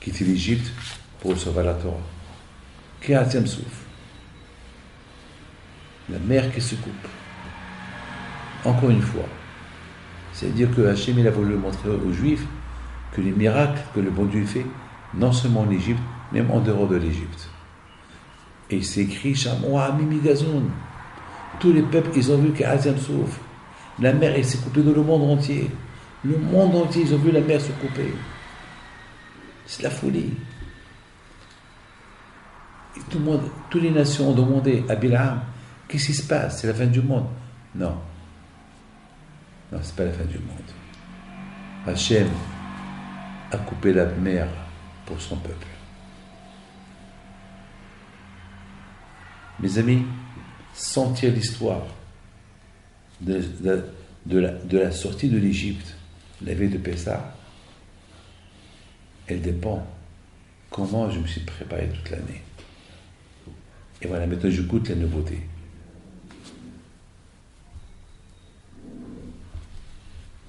Quitter l'Égypte pour recevoir la Torah. Kriyat Yam Souf. La mer qui se coupe. Encore une fois. C'est-à-dire que Hachem a voulu montrer aux Juifs que les miracles que le bon Dieu fait, non seulement en Égypte, même en dehors de l'Égypte. Et c'est écrit Shamoa Mimi Gazoun. Tous les peuples, ils ont vu Kriyat Yam Souf. La mer, elle s'est coupée dans le monde entier. Le monde entier, ils ont vu la mer se couper. C'est la folie. Et tout le monde, toutes les nations ont demandé à Bilam, qu'est-ce qui se passe? C'est la fin du monde. Non. Non, c'est pas la fin du monde. Hachem a coupé la mer pour son peuple. Mes amis, sentir l'histoire de la sortie de l'Égypte, la veille de Pessah, elle dépend comment je me suis préparé toute l'année. Et voilà, maintenant je goûte la nouveauté.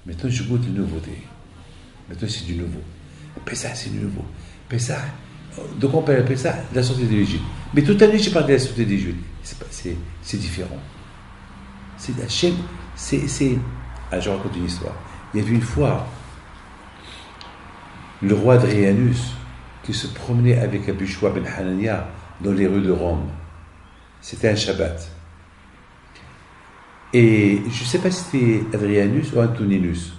Maintenant je goûte la nouveauté. Maintenant c'est du nouveau. Pessah, c'est du nouveau. Pessah, donc on parle de Pessah, la sortie de l'Égypte. Mais toute l'année j'ai parlé de la sortie de l'Égypte. C'est différent. C'est Hachem, je raconte une histoire. Il y avait une fois le roi Adrianus qui se promenait avec Abu Shua ben Hanania dans les rues de Rome. C'était un Shabbat. Et je ne sais pas si c'était Adrianus ou Antoninus.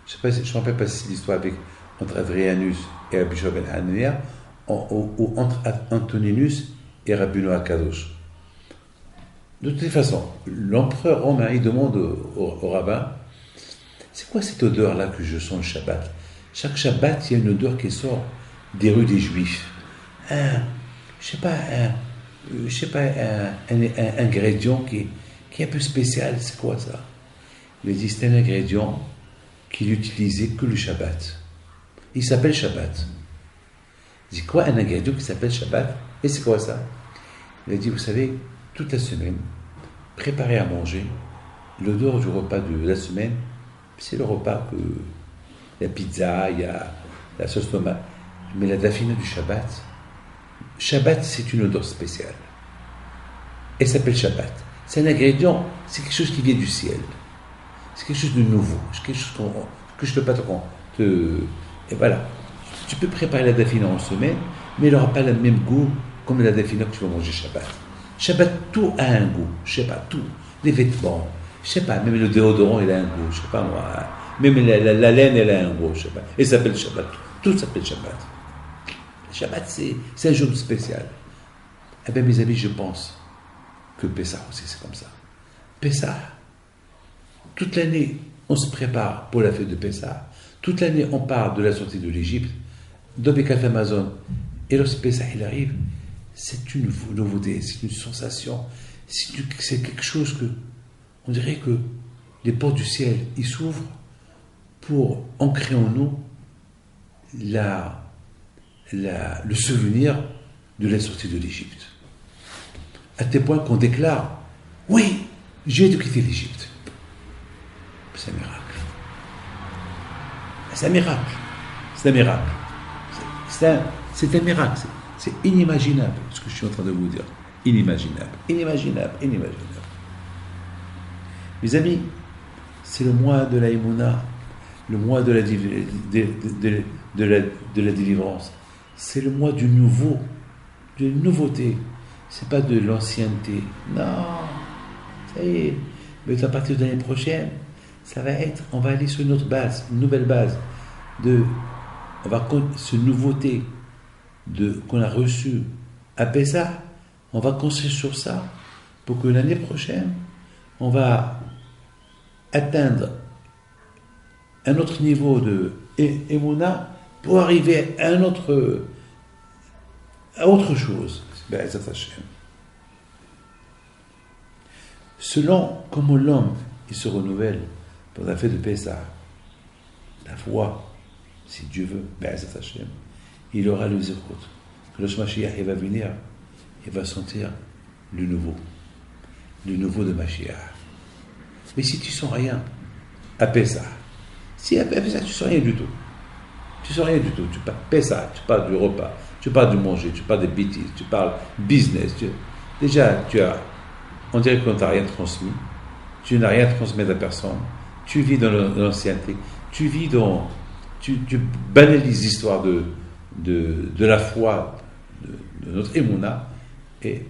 Je ne me rappelle pas si c'est l'histoire entre Adrianus et Abu Shua ben Hanania ou entre Antoninus et Rabbi Noah Kadosh. De toute façon, l'empereur romain, il demande au rabbin, c'est quoi cette odeur-là que je sens le Shabbat? Chaque Shabbat, il y a une odeur qui sort des rues des Juifs. Un ingrédient qui est un peu spécial, c'est quoi ça? Il dit, c'est un ingrédient qu'il n'utilisait que le Shabbat. Il s'appelle Shabbat. Il dit quoi? Un ingrédient qui s'appelle Shabbat. Et c'est quoi ça? Il a dit, vous savez, toute la semaine, préparer à manger, l'odeur du repas de la semaine, c'est le repas que la pizza, il y a la sauce tomate. Mais la dafina du Shabbat, Shabbat, c'est une odeur spéciale. Elle s'appelle Shabbat. C'est un ingrédient, c'est quelque chose qui vient du ciel. C'est quelque chose de nouveau. C'est quelque chose que je ne peux pas Et voilà. Tu peux préparer la dafina en semaine, mais elle n'aura pas le même goût comme la dafina que tu vas manger Shabbat. Shabbat, tout a un goût. Je ne sais pas, tout. Les vêtements, je ne sais pas, même le déodorant, il a un goût. Je ne sais pas moi. Même la laine, elle a un goût. Je ne sais pas. Elle s'appelle Shabbat. Tout s'appelle Shabbat. Shabbat, c'est un jour spécial. Eh bien, mes amis, je pense que Pessah aussi, c'est comme ça. Pessah, toute l'année, on se prépare pour la fête de Pessah. Toute l'année, on parle de la sortie de l'Égypte, d'Obekat Amazon. Et lorsque Pessah il arrive, c'est une nouveauté, c'est une sensation, c'est quelque chose que, on dirait que les portes du ciel, ils s'ouvrent pour ancrer en nous le souvenir de la sortie de l'Égypte. À tel point qu'on déclare, oui, j'ai dû quitter l'Égypte. C'est un miracle. C'est un miracle. C'est un miracle. C'est un miracle. C'est inimaginable ce que je suis en train de vous dire. Inimaginable. Inimaginable. Inimaginable. Mes amis, c'est le mois de la Emouna, le mois de la délivrance. C'est le mois du nouveau, de la nouveauté. C'est pas de l'ancienneté. Non. Ça y est. Mais à partir de l'année prochaine, ça va être, on va aller sur une autre base, une nouvelle base. Cette nouveauté qu'on a reçue à Pessah, on va construire sur ça pour que l'année prochaine, on va atteindre un autre niveau de Emouna pour arriver à autre chose. Selon comment l'homme il se renouvelle pour la fête de Pessah, la foi, si Dieu veut, il aura le zérout. Que le Mashiach il va venir, il va sentir le nouveau de Mashiach. Mais si tu sens rien à Pessah, si à Pessah tu sens rien du tout, tu parles Pessah, tu parles du repas, tu parles du manger, tu parles des bêtises, tu parles business. Déjà, on dirait qu'on ne t'a rien transmis, tu n'as rien transmis à personne, tu vis dans l'ancienneté, tu banalises l'histoire de la foi, de notre émouna, et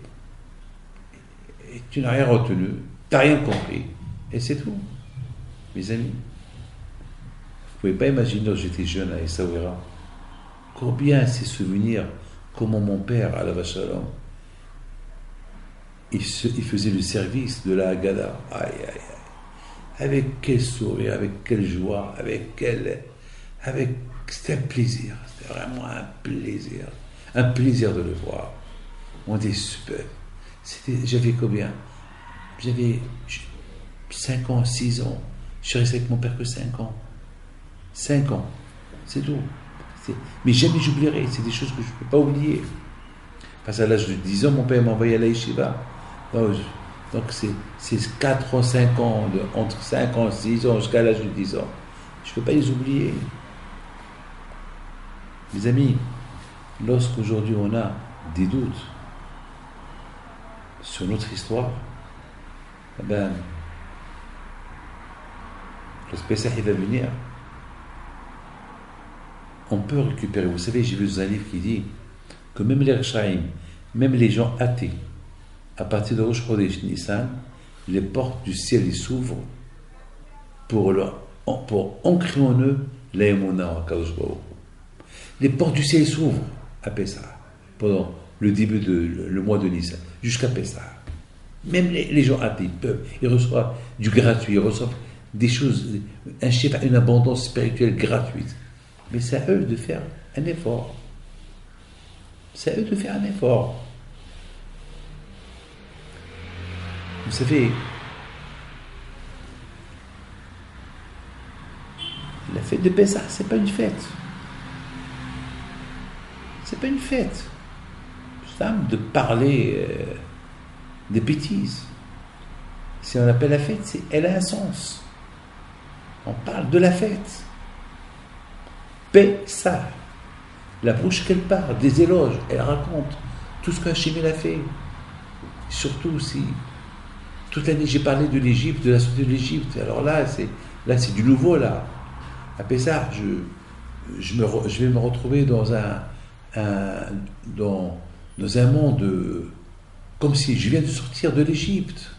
tu n'as rien retenu, tu n'as rien compris, et c'est tout. Mes amis, vous ne pouvez pas imaginer quand j'étais jeune à Essaouira, combien ces souvenirs, comment mon père, à la Vachalom, il faisait le service de la Haggadah. Aïe, aïe, aïe. Avec quel sourire, avec quelle joie, c'était un plaisir. C'était vraiment un plaisir. Un plaisir de le voir. On dit super. J'avais combien? J'avais 5 ans, 6 ans. Je suis resté avec mon père que 5 ans. 5 ans. C'est tout. Mais jamais j'oublierai. C'est des choses que je ne peux pas oublier. Parce qu'à l'âge de 10 ans, mon père m'a envoyé à la yeshiva. Donc c'est 4 ans, 5 ans, entre 5 ans, 6 ans jusqu'à l'âge de 10 ans. Je ne peux pas les oublier. Mes amis, lorsqu'aujourd'hui on a des doutes sur notre histoire, eh ben, le Pessah va venir, on peut récupérer. Vous savez, j'ai vu dans un livre qui dit que même les Rechaim, même les gens athées, à partir de Rosh Chodesh Nissan, les portes du ciel s'ouvrent pour ancrer en eux la Emouna en Kadosh Baruch Hu. Les portes du ciel s'ouvrent à Pessah pendant le début le mois de Nissan jusqu'à Pessah. Même les gens athées ils reçoivent du gratuit, ils reçoivent des choses, une abondance spirituelle gratuite. Mais c'est à eux de faire un effort. C'est à eux de faire un effort. Vous savez, la fête de Pessah, c'est pas une fête. C'est pas une fête. C'est de parler des bêtises. Si on appelle la fête, elle a un sens. On parle de la fête. Pessah. La bouche qu'elle parle, des éloges, elle raconte tout ce qu'Hachem a fait. Surtout aussi, toute l'année j'ai parlé de l'Égypte, de la sortie de l'Égypte. Alors là, c'est du nouveau là. À Pessah, je vais me retrouver dans un monde comme si je viens de sortir de l'Égypte.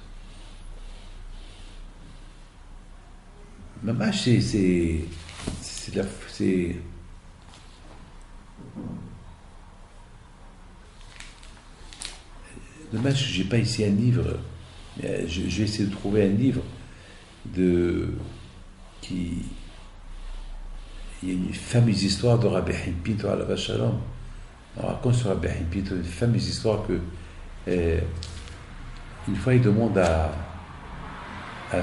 Mamash, c'est dommage que j'ai pas ici un livre. Je vais essayer de trouver un livre il y a une fameuse histoire de Rabbi Haim Pinto alav shalom. On raconte sur Rabbi Haim Pinto une fameuse histoire que une fois il demande à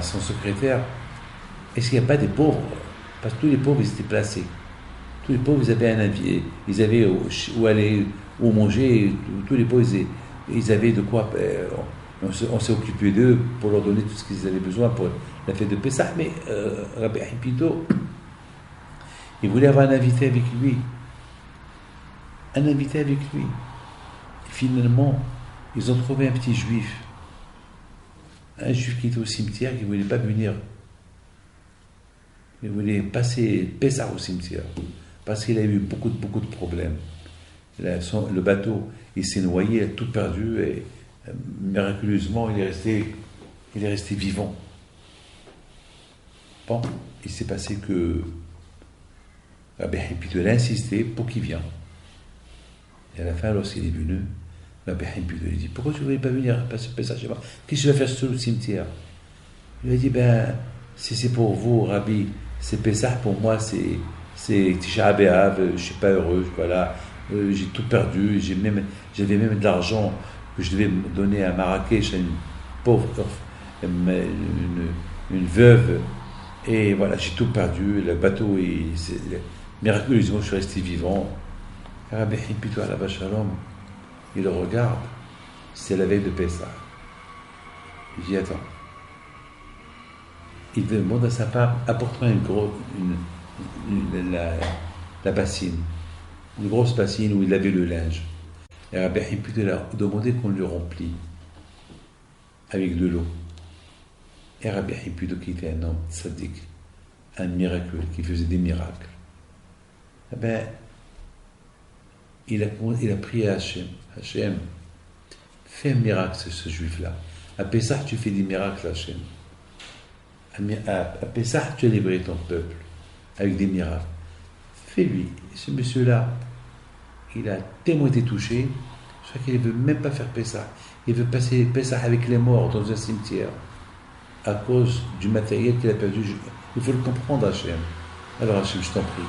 son secrétaire, est-ce qu'il n'y a pas des pauvres? Parce que tous les pauvres ils étaient placés. Tous les pauvres ils avaient un avis, ils avaient où aller, où manger. Tous les pauvres ils avaient de quoi. On s'est occupé d'eux pour leur donner tout ce qu'ils avaient besoin pour la fête de Pessah. Mais Rabbi Haim Pinto, il voulait avoir un invité avec lui. Et finalement, ils ont trouvé un petit juif. Un juif qui était au cimetière, qui ne voulait pas venir. Il voulait passer Pessah au cimetière. Parce qu'il a eu beaucoup de problèmes. Le bateau, il s'est noyé, il a tout perdu. Et miraculeusement, il est resté vivant. Bon, il s'est passé que Rabbi Haim Pinto a insisté pour qu'il vienne. Et à la fin, lorsqu'il est venu, Rabbi Haim Pinto lui dit, pourquoi tu ne voulais pas venir passer Pessah chez moi? Qu'est-ce que tu vas faire sur le cimetière? Il lui a dit, si c'est pour vous, Rabbi, c'est Pessah, pour moi, c'est Tisha B'Av, je ne suis pas heureux, voilà, j'ai tout perdu, j'avais même de l'argent que je devais donner à Marrakech, à une pauvre, une veuve, et voilà, j'ai tout perdu, le bateau, miraculeusement, je suis resté vivant. Rabbi Haim Pinto alav shalom, il le regarde, c'est la veille de Pessah. Il dit, attends. Il demande à sa femme, apporte-moi la bassine, une grosse bassine où il lavait le linge. Et Rabbi Haim Pinto a demandé qu'on lui remplit avec de l'eau. Et Rabbi Haim Pinto, qui était un homme tzaddik, un miracle, qui faisait des miracles, il a prié à Hachem, fais un miracle, ce juif-là. À Pessah, tu fais des miracles, Hachem. À Pessah, tu as libéré ton peuple avec des miracles. Fais-lui. Ce monsieur-là, il a tellement été touché, je crois qu'il ne veut même pas faire Pessah. Il veut passer Pessah avec les morts dans un cimetière à cause du matériel qu'il a perdu. Il faut le comprendre, Hachem. Alors, Hachem, je t'en prie,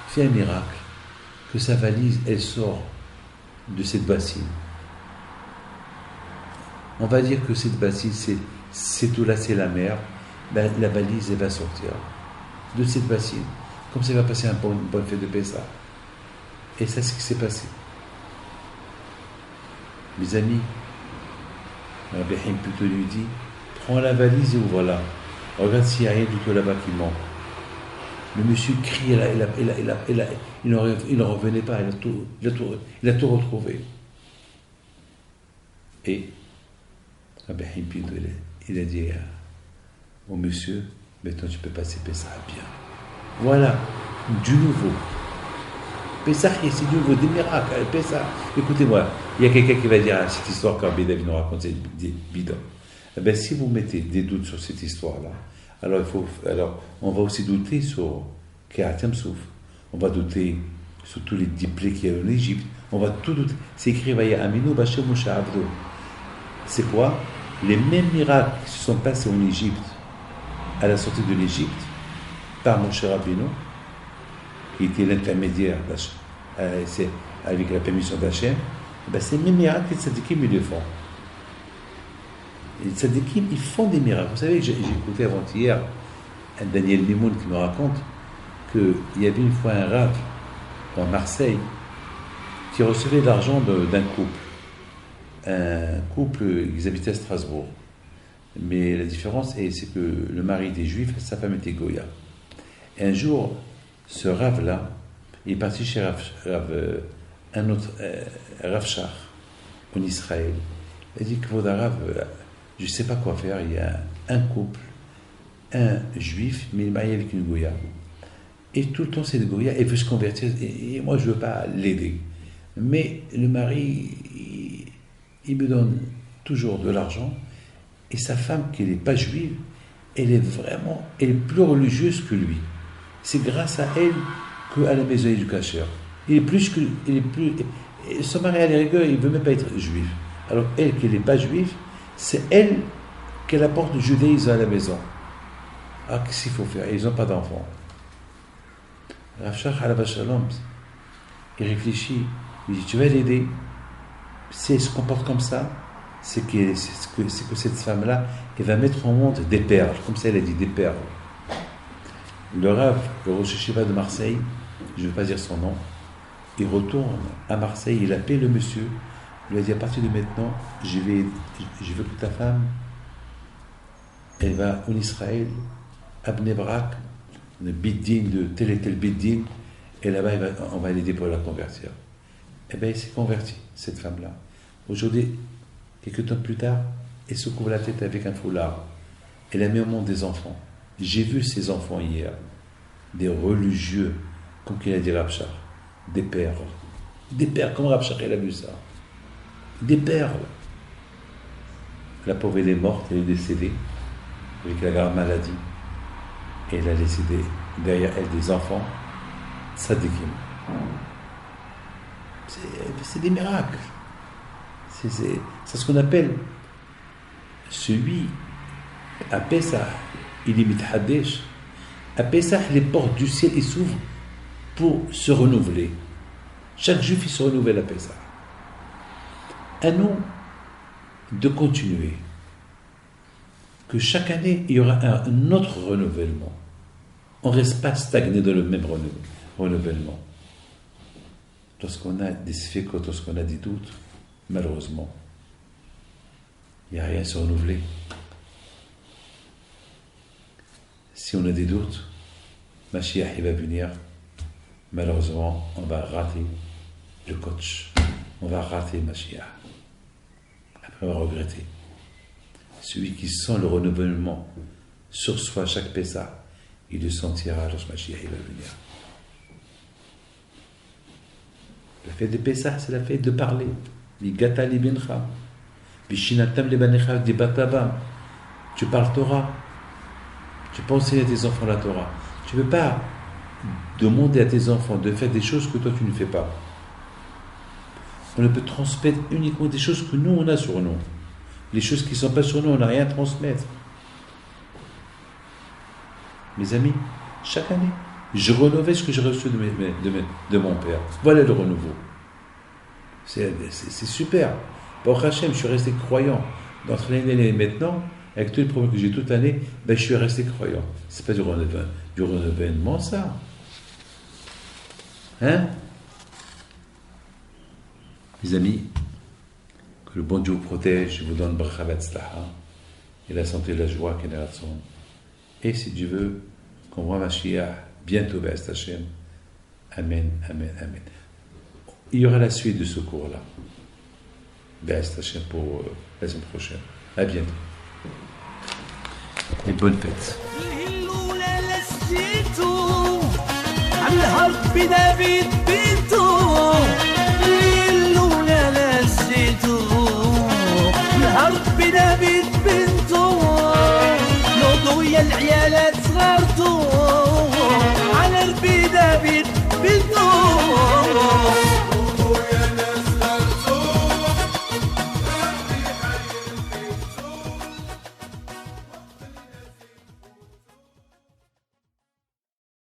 fais un miracle, que sa valise, elle sort de cette bassine. On va dire que cette bassine, c'est tout là, c'est la mer. La valise, elle va sortir de cette bassine. Comme ça, il va passer une bonne fête de Pessah. Et c'est ce qui s'est passé. Mes amis, Rabbi Haim Pinto lui dit, prends la valise et ouvre-la. Regarde s'il n'y a rien du tout là-bas qui manque. Le monsieur crie, il ne revenait pas, il a tout retrouvé. Et Rabbi Haim Pinto, il a dit au monsieur, maintenant tu peux passer Pessah bien. Voilà, du nouveau. Pessah, c'est du nouveau, des miracles. Pessah, écoutez-moi, il y a quelqu'un qui va dire cette histoire quand David nous raconte, c'est bidon. Si vous mettez des doutes sur cette histoire-là, alors on va aussi douter sur Kehatem Souf. On va douter sur tous les 10 plaies qu'il y a en Égypte. On va tout douter. C'est écrit, Vaya Aminu Bashem Moshe Abdo. C'est quoi? Les mêmes miracles qui se sont passés en Égypte, à la sortie de l'Égypte, par Moshe Rabbeinu, qui était l'intermédiaire avec la permission d'Hachem, c'est les mêmes miracles que les tzadikim ils le font. Les tzadikim, ils font des miracles. Vous savez, j'ai écouté avant-hier un Daniel Nimoun qui me raconte qu'il y avait une fois un rav dans Marseille qui recevait de l'argent d'un couple. Un couple, ils habitaient à Strasbourg. Mais la différence, c'est que le mari était juif, sa femme était goya. Et un jour, ce Rav-là, il est parti chez un autre Rav Shach, en Israël. Il dit que votre Rav, je ne sais pas quoi faire, il y a un couple, un juif, mais il est marié avec une goya. Et tout le temps, cette goya, elle veut se convertir, et moi, je ne veux pas l'aider. Mais le mari, il me donne toujours de l'argent, et sa femme, qui n'est pas juive, elle est plus religieuse que lui. C'est grâce à elle qu'à la maison du cachère. Son mari, à la rigueur, il ne veut même pas être juif. Alors elle, qui n'est pas juive, c'est elle qui apporte le judaïsme à la maison. Ah, qu'est-ce qu'il faut faire? Ils n'ont pas d'enfants. Rav Shach Alav Shalom, il réfléchit, il dit, tu vas l'aider. Si elle se comporte comme ça, c'est que cette femme-là, elle va mettre au monde des perles, comme ça elle a dit, des perles. Le Rav, le Rosh Yeshiva de Marseille, je ne vais pas dire son nom, il retourne à Marseille, il appelle le monsieur, il lui a dit, à partir de maintenant, je veux que ta femme, elle va en Israël, à Bnei Brak, le Biddin de tel et tel Biddin, et là-bas, on va l'aider pour la convertir. Eh bien, elle s'est convertie, cette femme-là. Aujourd'hui, quelques temps plus tard, elle se couvre la tête avec un foulard. Elle a mis au monde des enfants. J'ai vu ces enfants hier, des religieux, comme qu'il a dit Rav Shach, des perles. Des perles, comme Rav Shach, elle a vu ça. Des perles. La pauvre, elle est morte, elle est décédée, avec la grave maladie. Et elle a laissé derrière elle des enfants, tzadikim. C'est des miracles. C'est ce qu'on appelle celui à Pessah, il est mithadesh. À Pessah, les portes du ciel s'ouvrent pour se renouveler. Chaque juif, il se renouvelle à Pessah. À nous de continuer. Que chaque année, il y aura un autre renouvellement. On ne reste pas stagné dans le même renouvellement. Lorsqu'on a des sphécotes, lorsqu'on a des doutes, malheureusement, il n'y a rien à se renouveler. Si on a des doutes, Mashiach il va venir, malheureusement, on va rater le coach. On va rater Mashiach. Après, on va regretter. Celui qui sent le renouvellement sur soi chaque Pessah, il le sentira lorsque Mashiach il va venir. La fête de Pessah, c'est la fête de parler. Ligata libincha, bishinatam lebanecha dibatabam. Tu parles Torah. Tu peux enseigner à tes enfants la Torah. Tu ne peux pas demander à tes enfants de faire des choses que toi tu ne fais pas. On ne peut transmettre uniquement des choses que nous on a sur nous. Les choses qui ne sont pas sur nous, on n'a rien à transmettre. Mes amis, chaque année, je renouvelle ce que j'ai reçu de mon père. Voilà le renouveau. C'est super. Baruch Hashem, je suis resté croyant. D'entre l'année et maintenant, avec tous les problèmes que j'ai toute l'année, je suis resté croyant. Ce n'est pas du renouvellement, ça. Hein? Mes amis, que le bon Dieu vous protège, vous donne bracha v'atzlaha, et la santé et la joie qu'elle a. Et si Dieu veut, qu'on voit Mashiach bientôt, Be'ez Hashem. Amen, amen, amen. Il y aura la suite de ce cours-là. Be'ez Hashem pour la semaine prochaine. À bientôt. Et bonne fête. على الهرب بدا بيتبيتو